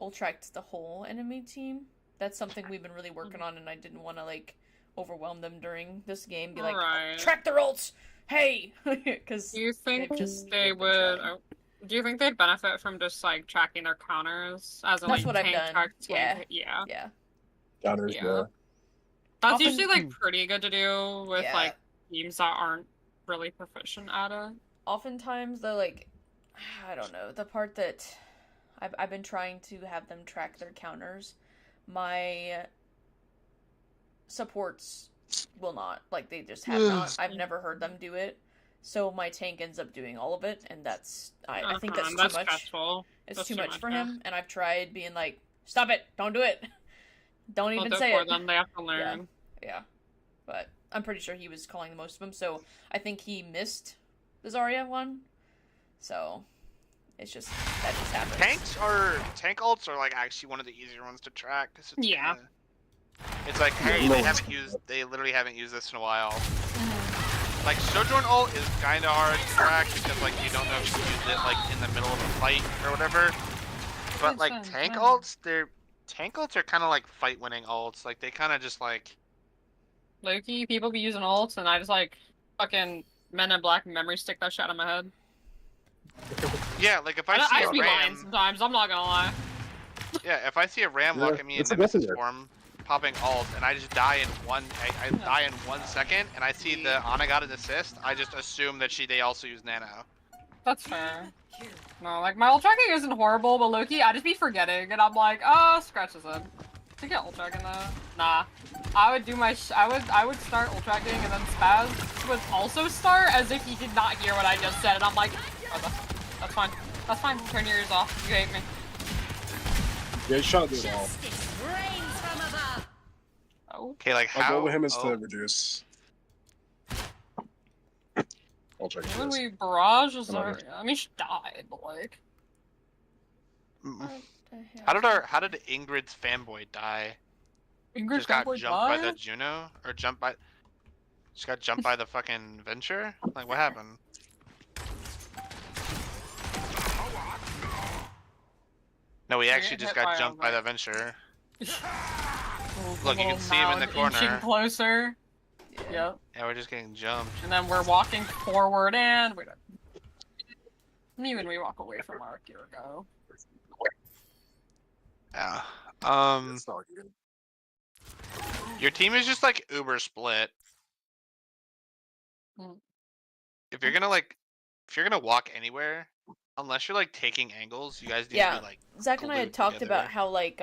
ult tracked the whole enemy team. That's something we've been really working on, and I didn't want to like overwhelm them during this game. Be like, track their ults, hey, because do you think they would? Do you think they'd benefit from just like tracking their counters as a That's like what I've tank done. track? Yeah. Counters, yeah. That's Often- usually like pretty good to do with Yeah. like teams that aren't really proficient at it. Oftentimes, though, like, I don't know, the part that I've been trying to have them track their counters, my supports will not. Like, they just have not. I've never heard them do it. So my tank ends up doing all of it, and that's, I think that's too much. Stressful. It's That's too much for yeah. him, and I've tried being like, stop it, don't do it. Don't even say it. Them. They have to learn. Yeah. But I'm pretty sure he was calling the most of them, so I think he missed the Zarya one. So it's just that just happened. Tank ults are like actually one of the easier ones to track. Cause it's Yeah. It's like, hey, they literally haven't used this in a while. Like Sojourn ult is kind of hard to track because like you don't know if you use it like in the middle of a fight or whatever. But like tank ults are kind of like fight winning ults. Like they kind of just like. Loki, people be using ults, and I just like fucking Men in Black memory stick that shit out of my head. Yeah, like if I see I a just be lying ram. sometimes. I'm not gonna lie. Yeah, if I see a ram look at me in Nemesis form, popping ult, and I just die in I die in 1 second, and I see the Ana got an assist, I just assume that they also use Nano. That's fair. No, like my ult tracking isn't horrible, but Loki, I just be forgetting, and I'm like, scratches it. To get ult tracking though, nah. I would do my I would start ult tracking, and then Spaz would also start as if he did not hear what I just said, and I'm like, that's fine. That's fine. Turn your ears off. You hate me. Yeah, shot it all. Rains from above. Oh. Okay, like I'll how? go with him is to reduce. I'll check When this. we barrage Zarya, I mean she died, but like. How did Ingrid's fanboy die? Ingrid's Just got fanboy jumped by died? the Juno, or just got jumped by the fucking Venture? Like what happened? No, we actually just got jumped by the Venture. Look, you can see him in the corner. Inching closer. Yep. Yeah, we're just getting jumped. And then we're walking forward and we don't. Even we walk away from our gear go. Yeah. It's not good. Your team is just like uber split. Mm. If you're gonna walk anywhere, unless you're like taking angles, you guys need to be like. Zach and I had glued talked together. about how like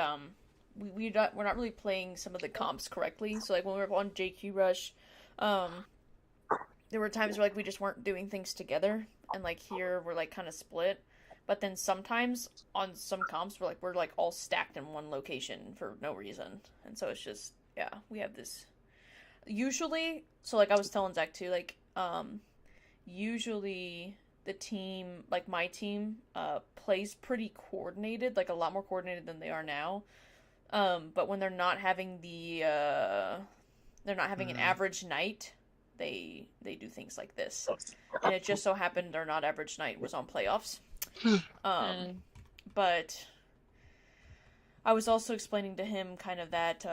we're not really playing some of the comps correctly. So like when we were on JQ Rush, there were times where like we just weren't doing things together, and like here we're like kind of split. But then sometimes on some comps we're like all stacked in one location for no reason, and so it's just we have this. Usually, so like I was telling Zach too, like usually the team, like my team, plays pretty coordinated, like a lot more coordinated than they are now. But when they're not having an average night, they do things like this. And it just so happened our not average night was on playoffs. But I was also explaining to him kind of that,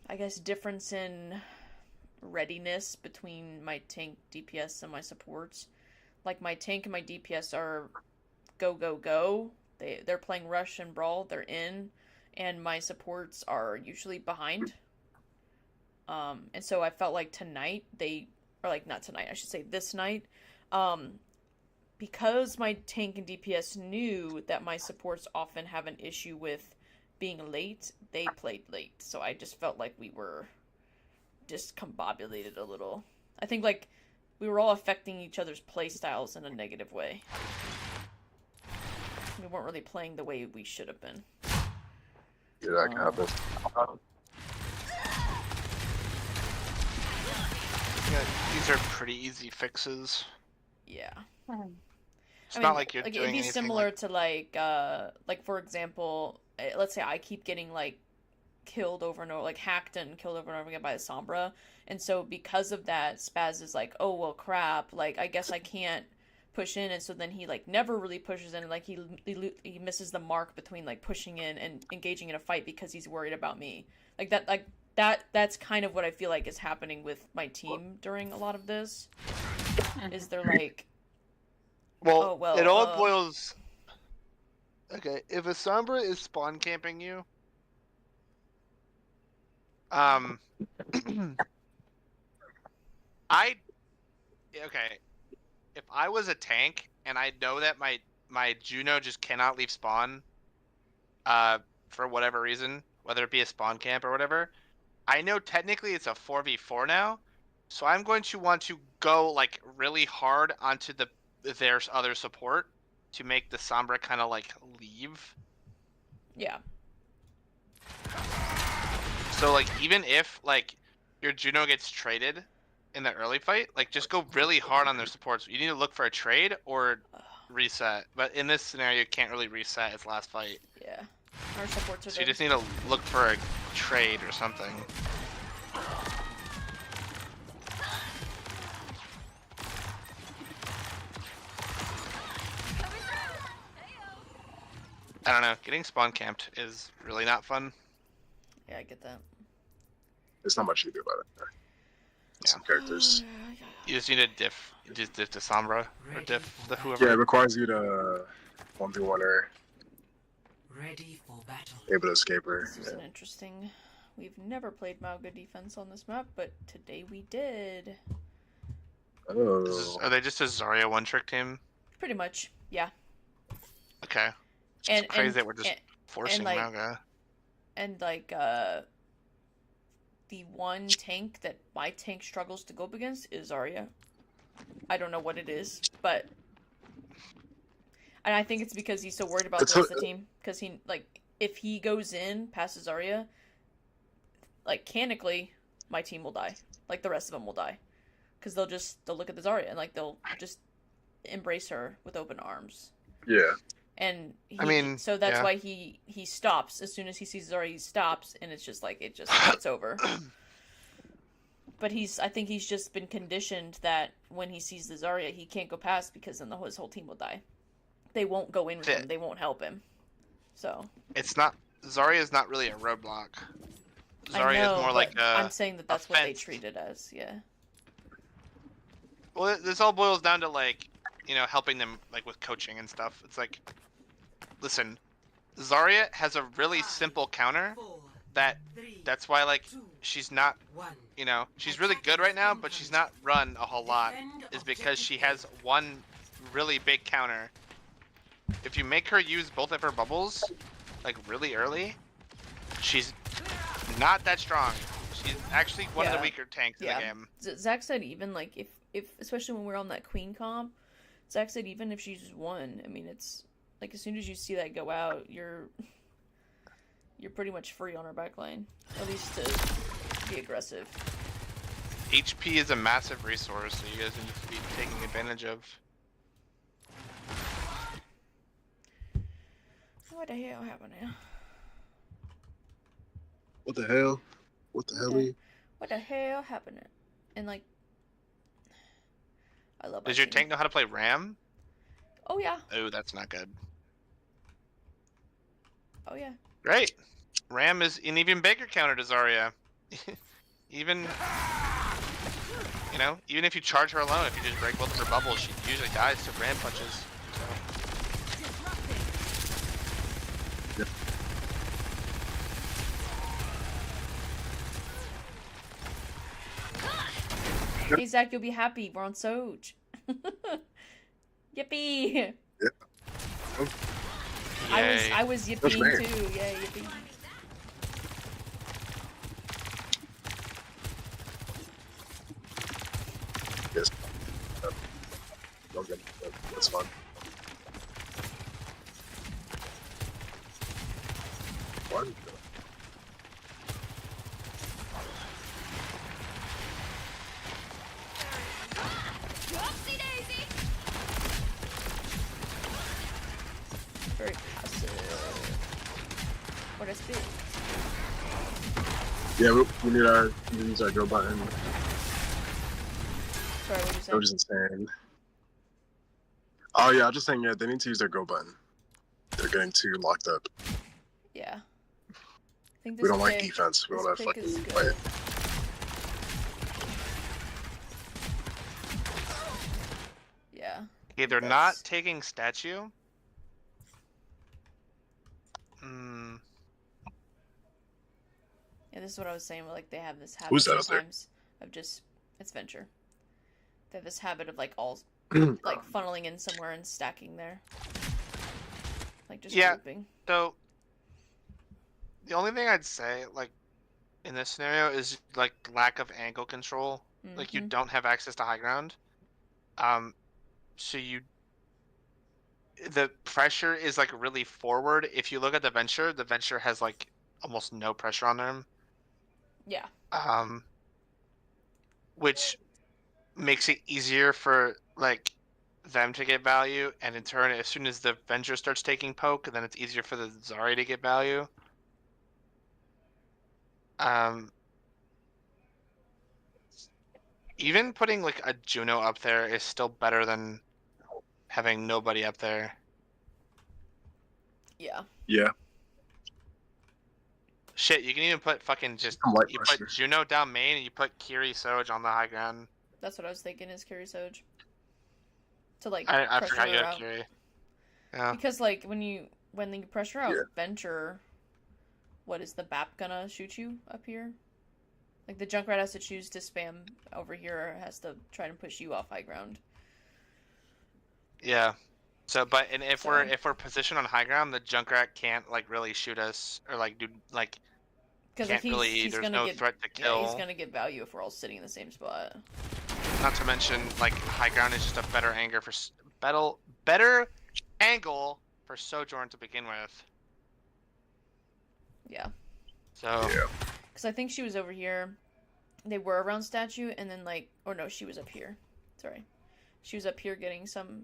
I guess, difference in readiness between my tank DPS and my supports. Like my tank and my DPS are go. They're playing rush and brawl. They're in, and my supports are usually behind. And so I felt like tonight not tonight. I should say this night. Because my tank and DPS knew that my supports often have an issue with being late, they played late. So I just felt like we were discombobulated a little. I think like we were all affecting each other's play styles in a negative way. We weren't really playing the way we should have been. Yeah, that can happen. these are pretty easy fixes. Yeah. It's not like you're it'd doing be anything similar to like for example, let's say I keep getting like killed over and over, like hacked and killed over and over again by a Sombra, and so because of that, Spaz is like, oh well, crap, like I guess I can't push in, and so then he like never really pushes in, and like he misses the mark between like pushing in and engaging in a fight because he's worried about me, that's kind of what I feel like is happening with my team during a lot of this. Is they're like, well, well, it all boils. Okay, if a Sombra is spawn camping you, okay, if I was a tank and I know that my Juno just cannot leave spawn, for whatever reason, whether it be a spawn camp or whatever, I know technically it's a 4v4 now, so I'm going to want to go like really hard onto their other support to make the Sombra kind of like leave. Yeah. So like even if like your Juno gets traded in the early fight, like just go really hard on their supports. You need to look for a trade or reset. But in this scenario, you can't really reset its last fight. Yeah. Our supports are So you just need to look for a trade or something. I don't know. Getting spawn camped is really not fun. Yeah, I get that. There's not much you can do about it. Some characters. You just need to diff the Sombra or diff the whoever. Yeah, it requires you to 1v1 her. Ready for battle. Able to escape her. This is an interesting. We've never played Mauga defense on this map, but today we did. Oh. Are they just a Zarya one-trick team? Pretty much, yeah. Okay. It's crazy that we're just forcing like, Mauga. And like, the one tank that my tank struggles to go up against is Zarya. I don't know what it is, but... And I think it's because he's so worried about the rest of the team. Because he, like, if he goes in past Zarya, like, mechanically, my team will die. Like, the rest of them will die. Because they'll look at the Zarya and, like, they'll just embrace her with open arms. Yeah. And so that's yeah. why he stops. As soon as he sees Zarya, he stops, and it's just like, it's over. But I think he's just been conditioned that when he sees the Zarya, he can't go past because then his whole team will die. They won't go in with him. They won't help him. So. Zarya is not really a roadblock. Zarya is more like a I'm saying that's what they treat it as, yeah. Well, this all boils down to, like, you know, helping them, like, with coaching and stuff. It's like, listen, Zarya has a really simple counter that's why, like, she's not, you know, she's really good right now, but she's not run a whole lot, is because she has one really big counter. If you make her use both of her bubbles, like, really early, she's not that strong. She's actually one of the weaker tanks in the game. Zach said even, like, if especially when we're on that queen comp, Zach said even if she uses one, I mean, it's like as soon as you see that go out, you're pretty much free on her backline, at least to be aggressive. HP is a massive resource, so you guys need to be taking advantage of. What the hell happened here? What the hell? What the hell? What the hell happened? And like, I love. Does your tank know how to play Ram? Oh yeah. Oh, that's not good. Oh yeah. Great. Ram is an even bigger counter to Zarya. even, you know, even if you charge her alone, if you just break both of her bubbles, she usually dies to Ram punches. Hey Zach, you'll be happy. We're on Soj. Yippee! Yeah. Oh. I was yipping too. Yeah, yippee. Yes. Okay. That's fun. One. very passive. What a speed. Yeah, we need to use our go button. Sorry, what did you say? That was insane. Oh yeah, I'm just saying, yeah, they need to use their go button. They're getting too locked up. Yeah. I think this We don't like pick- defense. We this want to pick is fucking good. fight. Yeah. Okay, they're That's- not taking statue. Hmm. Yeah, this is what I was saying. Where, like, they have this habit Who's that up there? sometimes of just it's venture. They have this habit of like all like funneling in somewhere and stacking there, like just Yeah. grouping. So the only thing I'd say, like, in this scenario is like lack of angle control. Like you Mhm. don't have access to high ground. So the pressure is like really forward. If you look at the venture has like almost no pressure on them. Yeah. Which makes it easier for like them to get value, and in turn, as soon as the venture starts taking poke, then it's easier for the Zari to get value. Even putting like a Juno up there is still better than having nobody up there. Yeah. Yeah. Shit, you can even put fucking just I'm light you pressure. put Juno down main and you put Kiri Soj on the high ground. That's what I was thinking. Is Carry Soj to like I pressure forgot you her had out. Kiri. Yeah. Because like when you pressure out Yeah. venture, what is the BAP gonna shoot you up here? Like the Junkrat has to choose to spam over here, or has to try and push you off high ground. Yeah. So, but and if So- we're positioned on high ground, the Junkrat can't like really shoot us or like do like Because can't really. There's gonna no get threat to yeah, kill. he's gonna get value if we're all sitting in the same spot. Not to mention, like high ground is just a better angle for better angle for Sojourn to begin with. Yeah. So Yeah. Because I think she was over here. They were around statue, and then like, or no, she was up here. Sorry, she was up here getting some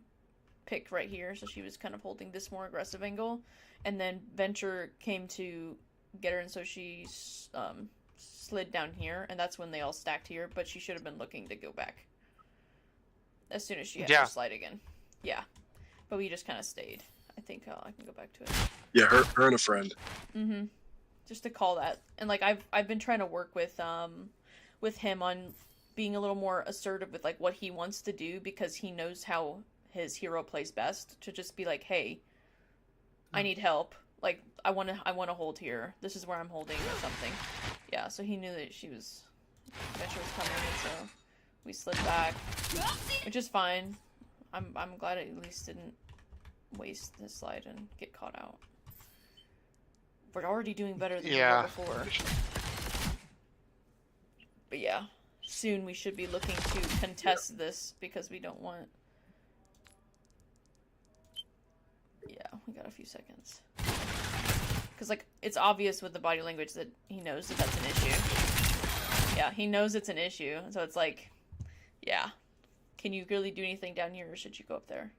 pick right here, so she was kind of holding this more aggressive angle, and then Venture came to get her, and so she slid down here, and that's when they all stacked here. But she should have been looking to go back as soon as she had Yeah. her slide again. Yeah, but we just kind of stayed. I think I can go back to it. Yeah, her and a friend. Mm-hmm. Just to call that, and like I've been trying to work with him on being a little more assertive with like what he wants to do, because he knows how his hero plays best. To just be like, hey, I need help. Like I want to hold here. This is where I'm holding or something. Yeah. So he knew that Venture was coming, and so we slid back, which is fine. I'm glad it at least didn't waste this slide and get caught out. We're already doing better than we were before. But yeah, soon we should be looking to contest this, because we don't want... Yeah, we got a few seconds. Because, like, it's obvious with the body language that he knows that that's an issue. Yeah, he knows it's an issue, so it's like, yeah. Can you really do anything down here, or should you go up there?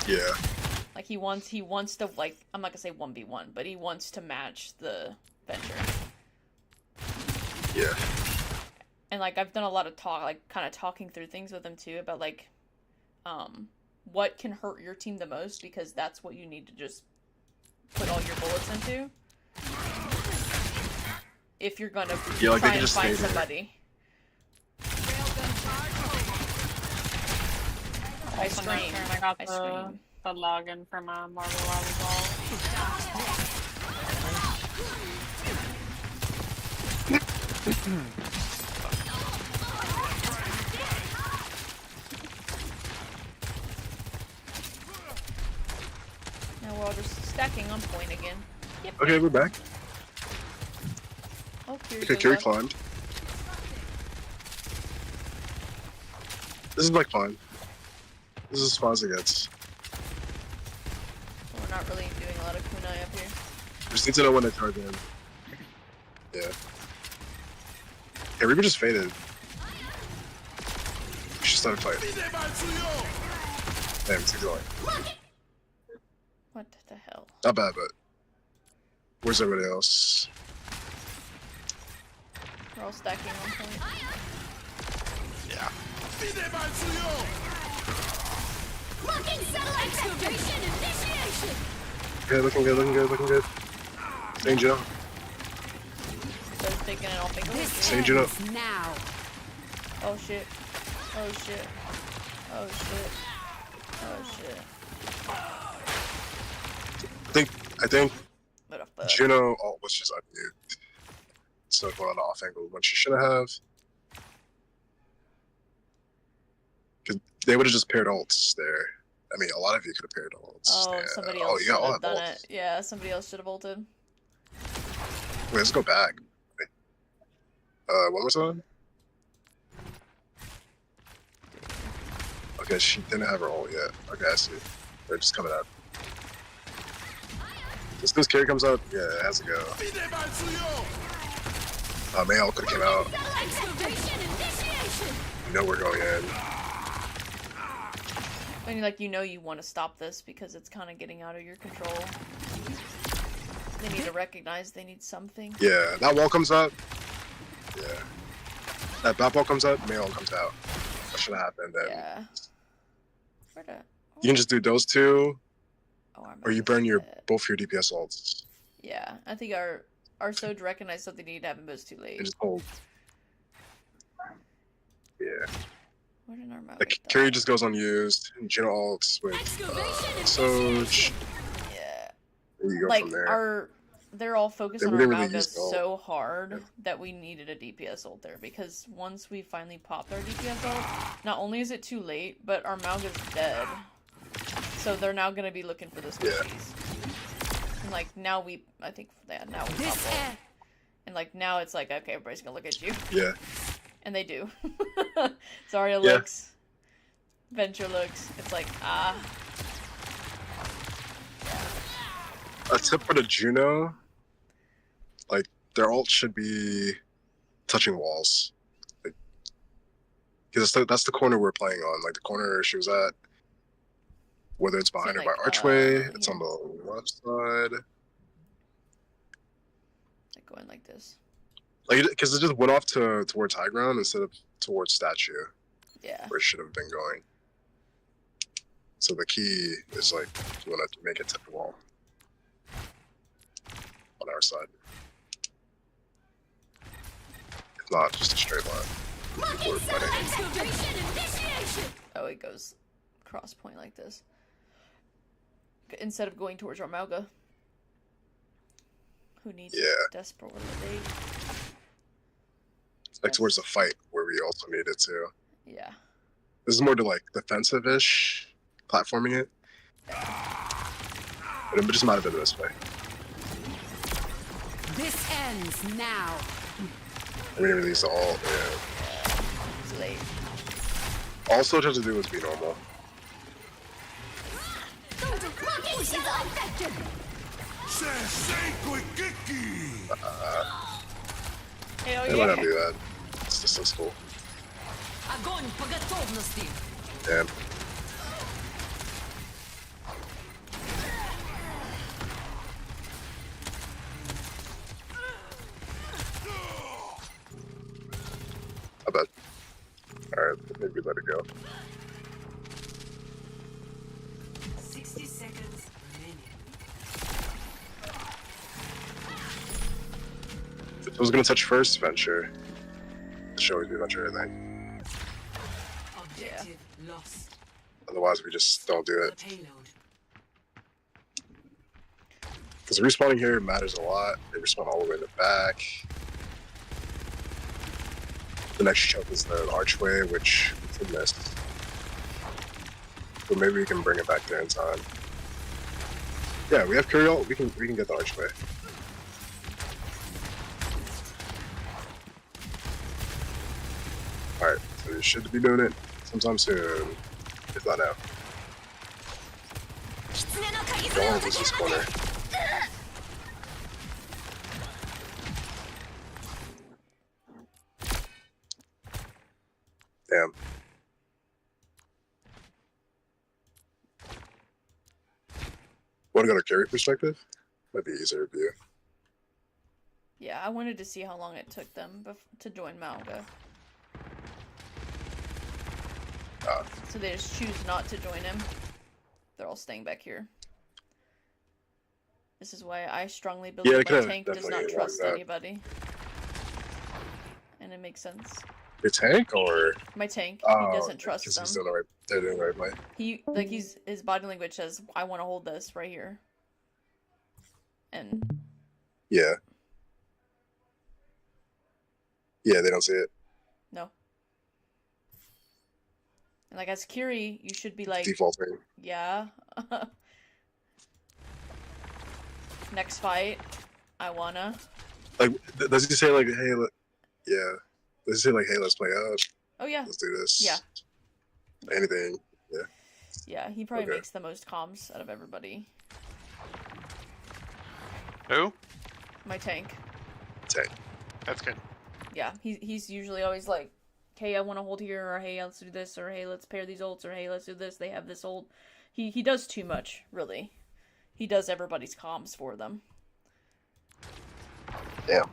Yeah. Like, he wants to, like, I'm not gonna say 1v1, but he wants to match the Venture. Yeah. And, like, I've done a lot of kind of talking through things with him, too, about, like, what can hurt your team the most, because that's what you need to just put all your bullets into. If you're gonna Yeah, like, try they can and just find stay there. somebody. I scream. I got I the scream. login for my Marvel Volleyball. Now we're all just stacking on point again. Yep. Okay, we're back. Oh, Okay, Kiri climbed. This is like fine. This is as far as it gets. We're not really doing a lot of kunai up here. We just need to know when to charge in. Yeah. Yeah, Reaper just faded. We should start fighting. Damn, it's going. What the hell? Not bad, but where's everybody else? We're all stacking on point. Yeah. Okay, looking good, looking good, looking good. Danger. So it's taking it off and Danger up. Now. Oh shit. Oh shit. Oh shit. Oh shit. I think What a fuck. Juno was just unmute. So going on the off angle when she should have. Because they would have just paired ults there. I mean, a lot of you could have paired ults. Oh, Yeah. somebody else you should got all have that done ults. it. Yeah, somebody else should have ulted. Wait, let's go back. One more time? Okay, she didn't have her ult yet. Okay, I see. They're just coming out. As soon as carry comes out, yeah, it has to go. Mail could have came out. You know we're going in. I mean, like, you want to stop this because it's kind of getting out of your control. They need to recognize they need something. Yeah, that wall comes out. Yeah. That bat ball comes out, mail comes out. That should have happened then. Yeah. Where the... You can just do those two, Oh, or you burn your both your DPS ults. Yeah, I think our Soj recognized something needed to happen, but it's too late. And just hold. Yeah. Where did our mount Like, get carry that? just goes unused, and Juno ults with Soj. Yeah. There you go Like, from there. they're all focused They on our didn't really Malga use the ult. so hard that we needed a DPS ult there, because once we finally popped our DPS ult, not only is it too late, but our Malga's dead. So they're now gonna be looking for the squishies. And like, now I think, yeah, now we pop ult. And like, now it's like, okay, everybody's gonna look at you. Yeah. And they do. Zarya looks. Venture looks. It's like, ah. A tip for the Juno, like, their ult should be touching walls. Because that's the corner we're playing on. Like, the corner she was at, whether it's behind her like, by archway, it's here. on the left side. Like going like this. Like, because it just went off towards high ground instead of towards statue, Yeah. where it should have been going. So the key is, like, you want to make it tip the wall on our side. If not, just a straight line. We're fighting. Oh, it goes cross point like this. Instead of going towards Armalga. Who needs it desperately. Like towards the fight where we also need it to. Yeah. This is more to like defensive-ish, platforming it. But it just might have been this way. This ends now. We didn't release the ult, yeah. It's late. All Soch had to do was be normal. Hell They might not yeah. do that. It's just so cool. Огонь по готовности. Damn. I bet. Alright, maybe let it go. 60 seconds remaining. If it was gonna touch first, Venture. It should always be Venture, I think. Objective lost. Otherwise, we just don't do The it. payload. Because respawning here matters a lot. They respawn all the way in the back. The next chunk is the archway, which we can miss. So maybe we can bring it back there in time. Yeah, we have Curiel. We can get the archway. Alright, so we should be doing it sometime soon. If not now. Don't want to lose this corner. Damn. Want to go to carry perspective? Might be easier to view. Yeah, I wanted to see how long it took them to join Malga. So they just choose not to join him. They're all staying back here. This is why I strongly believe my tank does not trust anybody. And it makes sense. Your tank or my tank? He doesn't trust them. He's doing the right, they're doing the right way. His body language says, "I want to hold this right here." And yeah, they don't see it. No. And like as Kiri, you should be like defaulting. Yeah. Next fight, I wanna. Like, does he say like, "Hey, yeah"? Does he say like, "Hey, let's play out"? Oh yeah. Let's do this. Yeah. Anything. Yeah. Yeah, he probably makes the most comms out of everybody. Who? My tank. Tank. That's good. Yeah, he's usually always like, "Hey, I want to hold here," or "Hey, let's do this," or "Hey, let's pair these ults," or "Hey, let's do this. They have this ult." He does too much, really. He does everybody's comms for them. Yeah.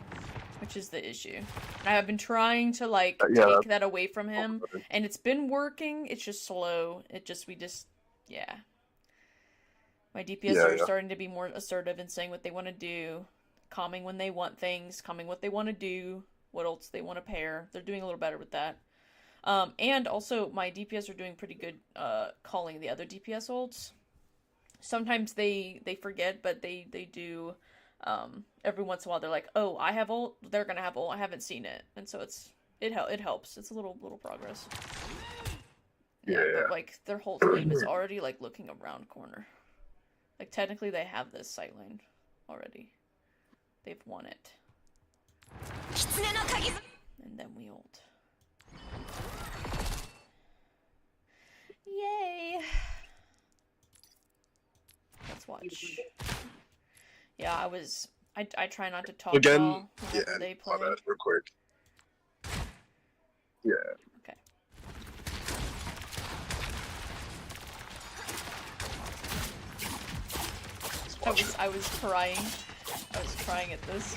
Which is the issue. And I have been trying to like take that away from him, and it's been working. It's just slow. Yeah. My DPS are starting to be more assertive in saying what they want to do, calming when they want things, calming what they want to do, what ults they want to pair. They're doing a little better with that. And also my DPS are doing pretty good calling the other DPS ults. Sometimes they forget, but they do. Every once in a while they're like, "Oh, I have ult, they're gonna have ult, I haven't seen it," and so it helps. It's a little progress. Yeah, but like their whole team is already like looking around corner. Like technically they have this sight line already. They've won it. And then we ult. Yay! Let's watch. Yeah, I try not to talk again. Whenever they play. That real quick. Yeah. Okay. I was crying. I was crying at this.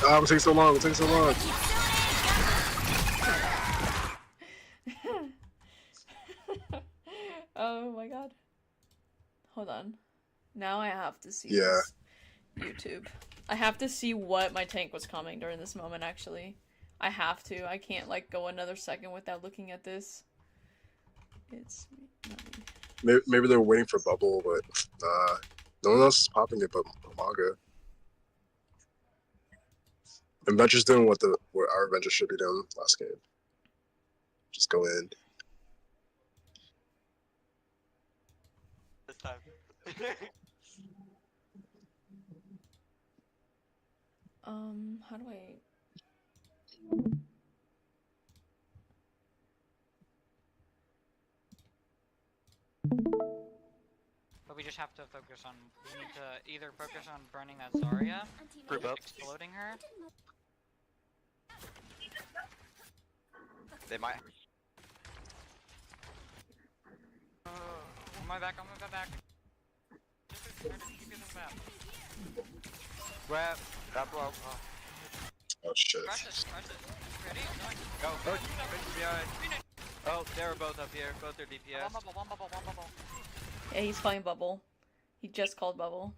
Oh, it takes so long. It takes so long. Oh my god. Hold on. Now I have to see this YouTube. I have to see what my tank was coming during this moment, actually. I have to. I can't, like, go another second without looking at this. It's... Maybe they're waiting for bubble, but no one else is popping it but Maga. And Venture's doing what our Venture should be doing last game. Just go in. This time. How do I... But we just have to focus on, we need to either focus on burning that Zarya, exploding her. They might. On my back, on my back. Grab, blow. Oh shit. Crush it. Ready? Go. Oh, they were both up here. Both are DPS. One bubble. Yeah, he's playing bubble. He just called bubble.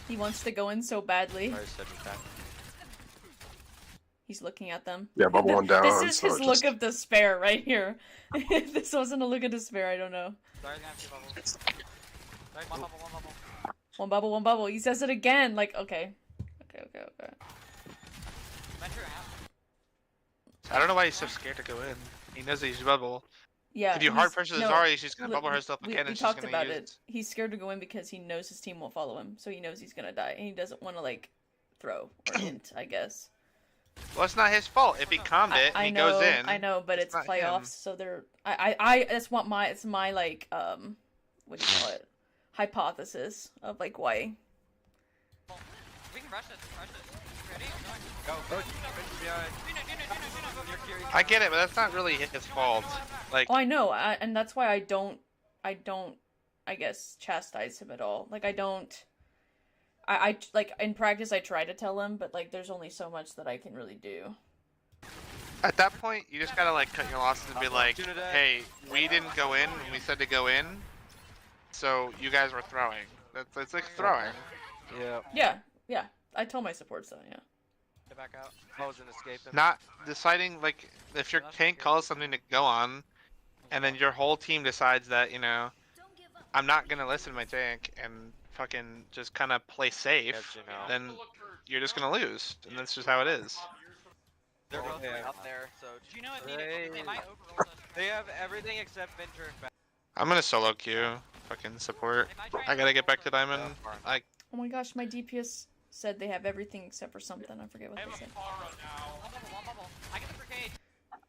He wants to go in so badly. He's looking at them. Yeah, bubble one down. This is his look of despair right here. If this wasn't a look of despair, I don't know. Zarya's gonna have two bubbles. One bubble. One bubble. He says it again. Like, okay. I don't know why he's so scared to go in. He knows that he's bubble. Yeah. If you hard pressure the Zarya, she's gonna bubble herself again, and she's gonna use it. We talked about it. He's scared to go in because he knows his team won't follow him, so he knows he's gonna die, and he doesn't want to like throw or hint, I guess. Well, it's not his fault. If he calmed it, he goes in. I know, but it's playoffs, him. so they're. It's my like what do you call it? Hypothesis of like why. We can rush this. Ready? Go. I get it, but that's not really his fault. Like, Oh, I know, and that's why I don't, I guess, chastise him at all. Like, I like, in practice I try to tell him, but, like, there's only so much that I can really do. at that point, you just gotta like cut your losses and be like, hey, we didn't go in when we said to go in, so you guys were throwing. It's like throwing. Yeah. Yeah, I tell my supports that, yeah. Get back out. I wasn't escaping. Not deciding, like, if your tank calls something to go on, and then your whole team decides that, you know, I'm not gonna listen to my tank and fucking just kind of play safe, then you're just gonna lose, and that's just how it is. They're both right up there, so You know what? They might overload us. they have everything except Venture and back. I'm gonna solo queue, fucking support. I gotta get back to diamond. Like, Oh my gosh, my DPS said they have everything except for something. I forget what they said. One bubble. I get the for cage.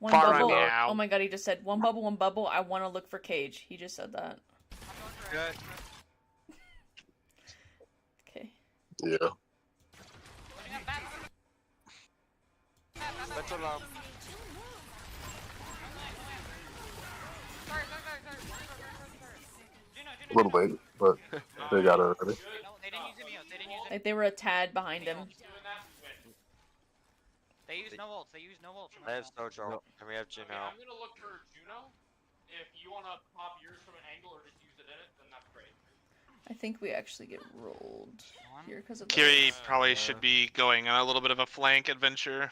One Farah bubble. now. Oh my god, he just said one bubble. I want to look for cage. He just said that. Good. Okay. Yeah. Venture low. A little late, but they got it already. No, they didn't use Emios. They didn't use it. Like they were a tad behind him. They used no ults. They used no ults. I have Sojo, and we have Juno. I'm gonna look for Juno. If you wanna pop yours from an angle or just use it in it, then that's great. I think we actually get rolled here because of Kiri probably should be going on a little bit of a flank adventure.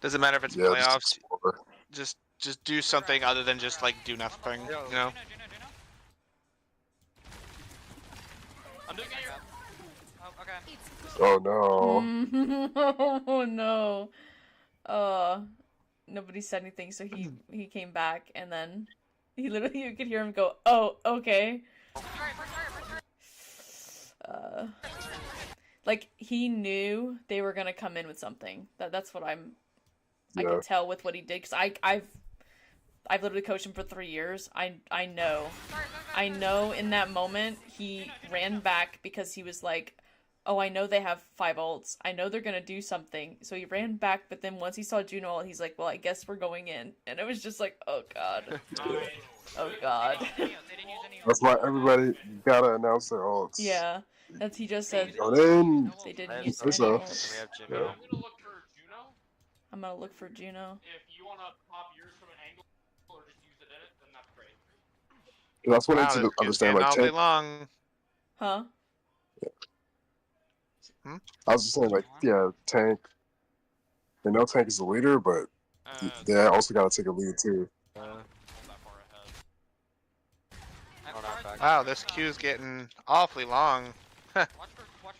Doesn't matter if it's Yeah, just playoffs. explore. Just do something other than just like do nothing. You know. I'm doing it. Oh, okay. Oh no. Oh no. Nobody said anything, so he came back, and then he literally, you could hear him go, "Oh, okay." Like he knew they were gonna come in with something. That's what I can tell with what he did, because I've literally coached him for 3 years. I know in that moment he ran back because he was like, oh, I know they have 5 ults. I know they're gonna do something. So he ran back, but then once he saw Juno ult, he's like, well, I guess we're going in. And it was just like, oh god. Oh god. That's why everybody gotta announce their ults. Yeah. As he just said, Go in. they I didn't have use Sojo, any and ults. we have Juno. I'm gonna look for Juno. I'm gonna look for Juno. If you wanna pop yours from an angle or just use it in it, then that's great. That's what I Wow, need this to kid's understand. getting Like, all day tank, long. Huh? I was just saying, like, yeah, tank. They know tank is the leader, but they also gotta take a lead too. Wow, this queue's getting awfully long. Watch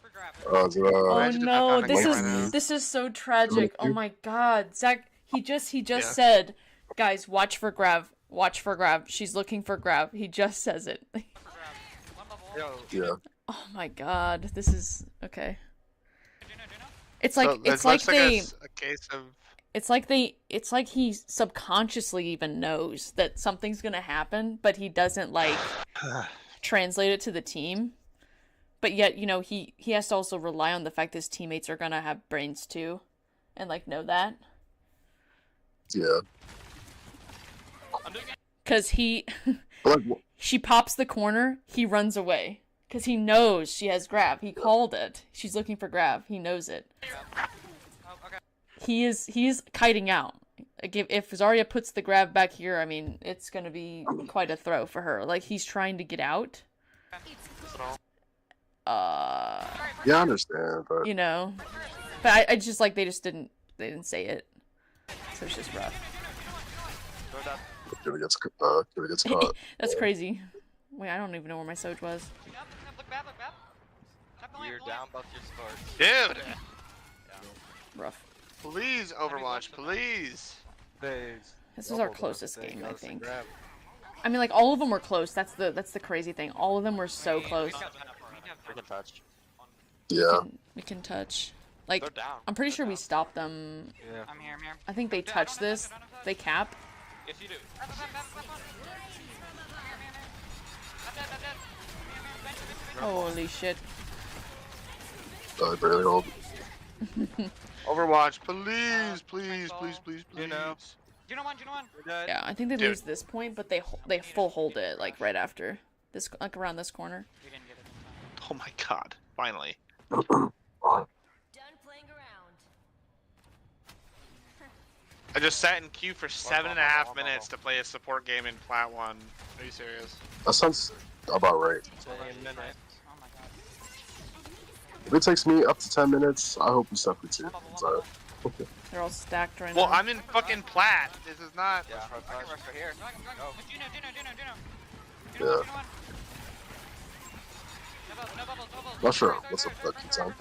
for grab. Is it, Oh Imagine if I no, found a this game is right now. this is so tragic. Oh my god. Zach, he just Yeah. said, guys, watch for Grav. Watch for Grav. She's looking for Grav. He just says it. Yo, Yeah. Oh my god. This is okay. It's So like this it's like looks they a case of it's like he subconsciously even knows that something's gonna happen, but he doesn't like translate it to the team. But yet, you know, he has to also rely on the fact that his teammates are gonna have brains too, and like know that. Yeah. Cause Like, she pops the corner, he runs away. Cause he knows she has Grav. He called it. She's looking for Grav. He knows it. He's kiting out. Like if Zarya puts the Grav back here, I mean, it's gonna be quite a throw for her. Like he's trying to get out. yeah, I understand, but You know. But I just like they didn't say it. So it's just rough. Kira gets caught. That's crazy. Wait, I don't even know where my Soj was. Look back. you're down both your scores. dude. Rough. Please, Overwatch, please. This is our closest game, I think. I mean, like all of them were close. That's the crazy thing. All of them were so close. We can touch. Yeah. We can touch. Like They're down. I'm pretty sure we stopped them. Yeah. I'm here. I think they touch this. They cap. Yes, you do. Holy shit. I barely hold. Overwatch, please, please, please, please, please. Juno one. Yeah, I think they Dude. lose this point, but they full hold it like right after this, like around this corner. We didn't get it in time. Oh my god, finally. Done playing around. I just sat in queue for 7.5 minutes to play a support game in Plat 1. Are you serious? That sounds about right. Oh my god. If it takes me up to 10 minutes, I hope you suffer too. So, They're all stacked right Well, now. I'm in fucking Plat. This is not. Yeah, I can rush for here. Go. Juno. yeah. No bubbles. Not sure what's up with that time.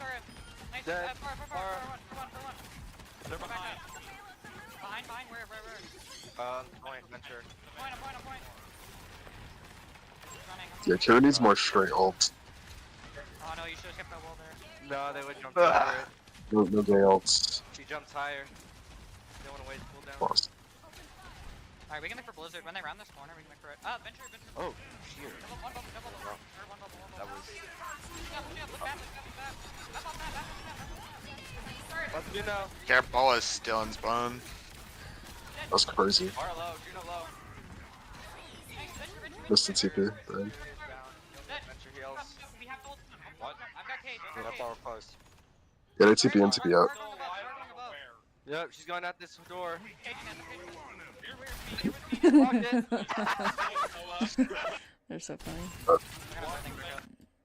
Nice. Dead. For one. They're behind. Behind, where? Point, Venture. I'm point. Running. Yeah, Kira needs more straight ult. Oh no, you should have kept that wall there. No, they would jump over it. No gay ults. She jumps higher. They want to wait cooldown. Lost. Alright, we can look for Blizzard. When they round this corner, we can look for it. Venture. Oh, here. One bubble. That was. Look back. Let's do now. Careful, is still in spawn. That's crazy. Far low, Juno low. Missed the TP. Man. Venture heals. What? I've got Cage. Yeah, that's all close. Yeah, they TP in, TP out. Yep, she's going out this door. They're so funny.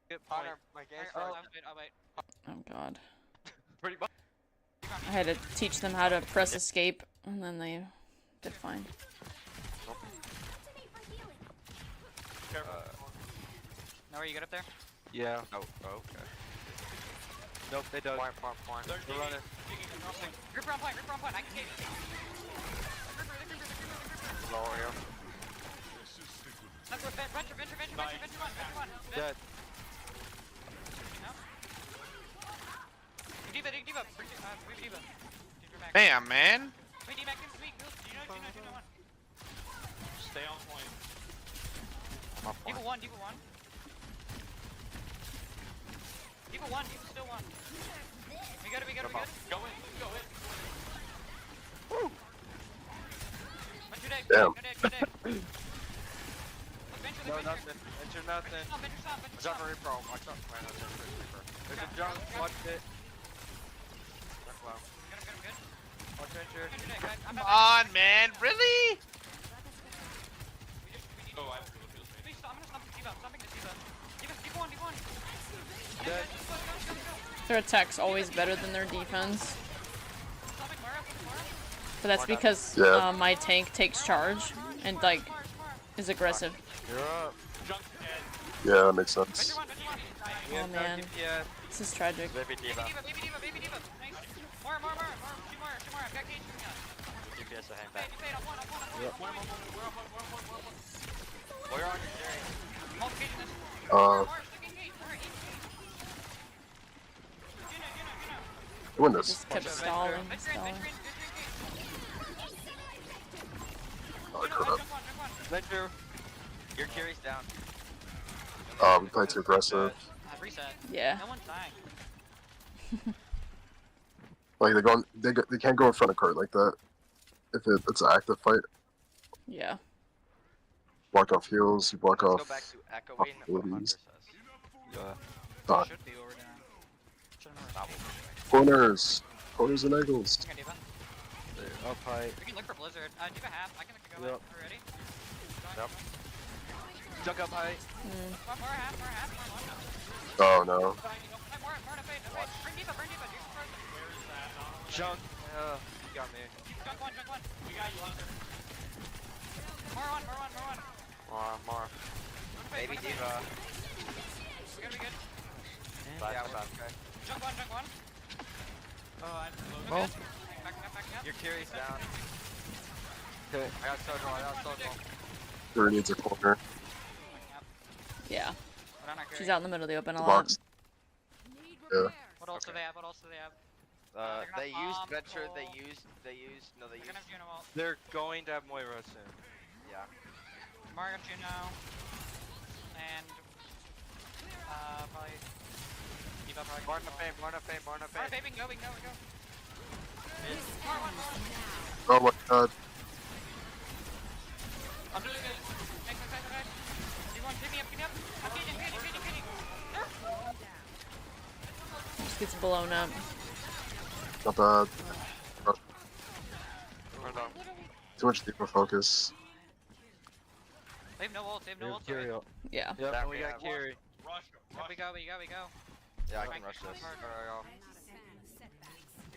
Good point. My game's I'll wait. Oh god. pretty much. I had to teach them how to press escape, and then they did fine. Now, you get up there? Yeah. Oh, okay. Nope, they don't. Point. They're running. Grip around point. I can cage. Lower here. Venture one. Dead. D.Va. Move D.Va. Damn, man. Wait, D.Va, Juno one. Stay on point. D.Va one. D.Va still one. We got it. Go in. Woo! Venture deck. Damn. Good deck. Look, No, Venture. nothing. Venture nothing. Venture stop. Watch out for Reaper. Watch out. Reaper. There's a jump. Watch it. That's low. Get him good. Watch Venture. Venture deck, guys. Come on, man. Really? Oh, I Please stop. I'm gonna stop D.Va. Stopping the D.Va. D.Va. Dead. Their attack's always better than their defense. But that's because my tank takes charge and like is aggressive. You're up. Yeah, that makes sense. Oh man, this is tragic. Baby D.Va. Baby D.Va. Nice. More. Two more. I've got cage. DPS will hang back. Fade. I'm one. We're on your carry. Multiplication this. Win this. Just kept stalling. Oh, I could have. Venture. Your carry's down. We played too aggressive. Reset. Yeah. No one's dying. Like they can't go in front of Kurt like that. If it's an active fight. Yeah. Block off heals, you block Let's off. go back to echoing what Hunter says. Yeah. Should be over down. Corners and angles. Up high. We can look for Blizzard. D.Va half. I can look to go in. We're ready? Yep. Junk up high. More half. Oh no. More to fade. Bring D.Va. Junk. You got me. Junk one. We got you, Hunter. More. Baby D.Va. We gotta be good. Yeah, we're okay. Junk one. Oh, I Well. Backing up. Your carry's down. Okay, I got Sojourn. Kurt needs a corner. Yeah. We're on our carry. She's out in the middle of the open a lot. Box. Yeah. What else do they have? They used Venture. They used. No, they They're gonna have used. Juno ult. They're going to have Moira soon. Yeah. Mark Juno. And Born of fame, born of fame, born of fame. Alright, baby, go, we go, we go. Oh my god. I'm doing it. Next. You want to pick me up? I'm feeding. Just gets blown up. Not bad. We're low. Too much deeper focus. They have no ult, Kiri. right? Yeah. Yep, and we got Kiri. Rush him. We go. Yeah, I can rush this.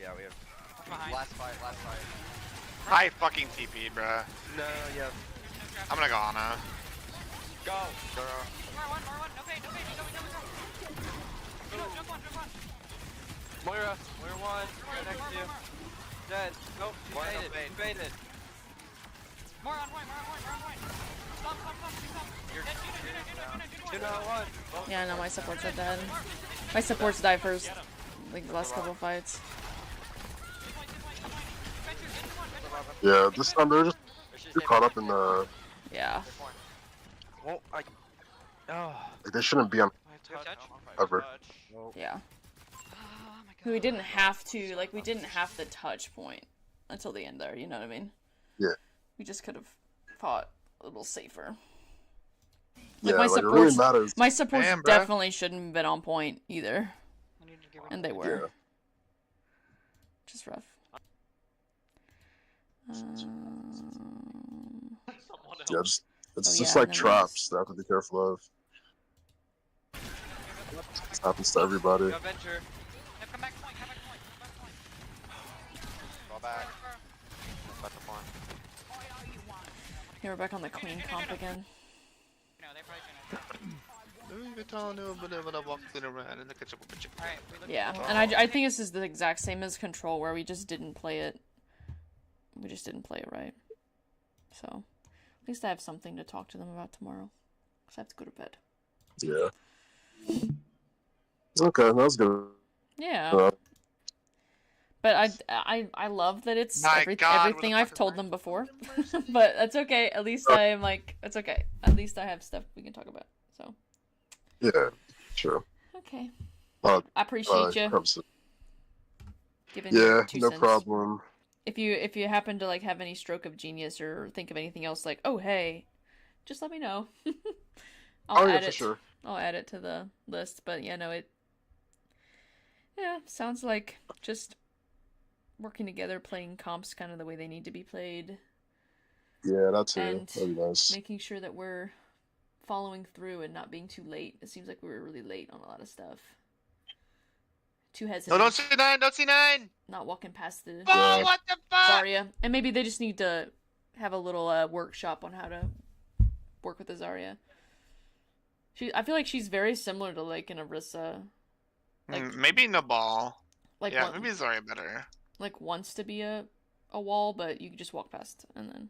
Yeah, we have. Behind. Last fight. I fucking TP, bruh. No, yeah. I'm gonna go Ana. Go! Go. More one. Okay, we go. Jump one. Moira 1. Right next to you. Dead. Nope. Invaded. More on point. Stop. You're down 1. Yeah, no, my supports are dead. My supports die first, like the last couple fights. Yeah, this time they're just too caught up in the. Yeah. Well, Like they shouldn't be on ever. Yeah. We didn't have to, like, we didn't have the touch point until the end there, you know what I mean? Yeah. We just could have fought a little safer. Yeah, my like it supports, really matters. my supports Damn, bruh. definitely shouldn't have been on point either. And they were. Yeah. Just rough. Yeah, just it's Oh, just yeah, like no, traps that I have to be careful of. This happens to everybody. Go venture. Come back point. Go back. That's the point. Yeah, we're back on the queen comp again. No, they probably Yeah, and I think this is the exact same as Control, where we just didn't play it. We just didn't play it right. So, at least I have something to talk to them about tomorrow. Because I have to go to bed. Yeah. Okay, that was good. Yeah. But I love that it's My God, everything what the I've fuck is told them before. But that's okay. At least I'm like, it's okay. At least I have stuff we can talk about. So. Yeah, sure. Okay. I appreciate you. Giving Yeah, your 2 no cents. problem. If you happen to like have any stroke of genius or think of anything else, like, oh hey, just let me know. I'll add for it. sure. I'll add it to the list. But yeah, no, sounds like just working together, playing comps kind of the way they need to be played. Yeah, that too. And That'd be nice. making sure that we're following through and not being too late. It seems like we were really late on a lot of stuff. Too hesitant. No, don't C9! Not walking past the Oh, what the fuck? Zarya. And maybe they just need to have a little workshop on how to work with the Zarya. I feel like she's very similar to like an Orisa. Like, maybe Nabal. Like yeah, maybe Zarya better. Like wants to be a wall, but you can just walk past and then.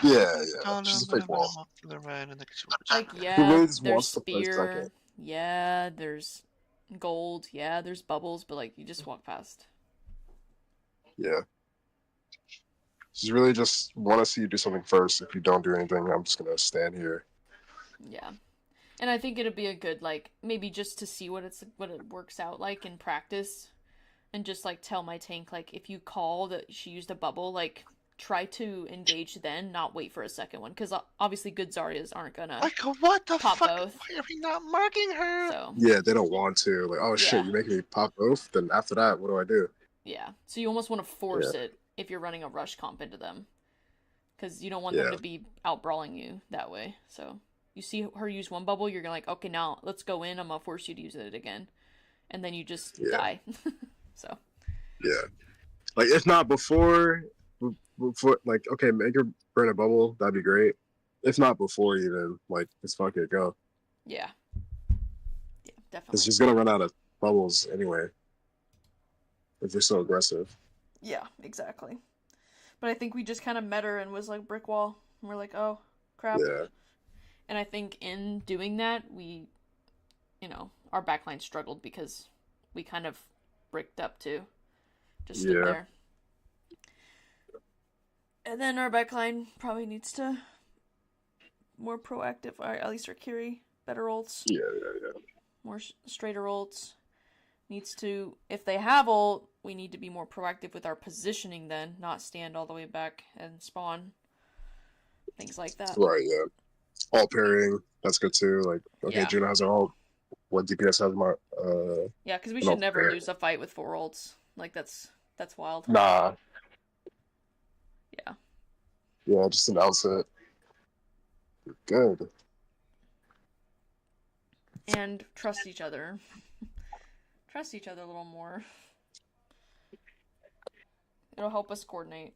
Yeah. She's a fake wall. Like Who yeah, really just there's wants to play spear. second? Yeah, there's gold. Yeah, there's bubbles, but like you just walk past. Yeah. She's really just want to see you do something first. If you don't do anything, I'm just gonna stand here. Yeah. And I think it'd be a good, like, maybe just to see what it works out like in practice. And just, like, tell my tank, like, if you call that she used a bubble, like, try to engage then, not wait for a second one. Because obviously good Zaryas aren't gonna Like, what the pop fuck? both. Why are we not marking her? So, Yeah, they don't want to. Like, oh shit, Yeah. you making me pop both? Then after that, what do I do? yeah. So you almost want to force it if you're running a rush comp into them. Because you don't want them to be out-brawling you that way. So you see her use one bubble, you're gonna like, okay, now let's go in, I'm gonna force you to use it again. And then you just die. So. Yeah. Like, if not before, like, okay, make her burn a bubble, that'd be great. If not before even, like, just fuck it, go. Yeah. Yeah, definitely. Because she's gonna run out of bubbles anyway. If you're so aggressive. Yeah, exactly. But I think we just kind of met her and was like brick wall. And we're like, oh, crap. Yeah. And I think in doing that, we, our backline struggled because we kind of bricked up too. Just stood there. And then our backline probably needs to more proactive, or at least our Kiri, better ults. Yeah. more straighter ults. Needs to, if they have ult, we need to be more proactive with our positioning then, not stand all the way back and spawn. Things like that. Right, yeah. All parrying, that's good too. Like, okay, Yeah. Juno has an ult. What DPS has my Yeah, because we no, should never parry. lose a fight with 4 ults. Like that's wild. Nah. Yeah. Yeah, just announce it. Good. And trust each other. Trust each other a little more. It'll help us coordinate.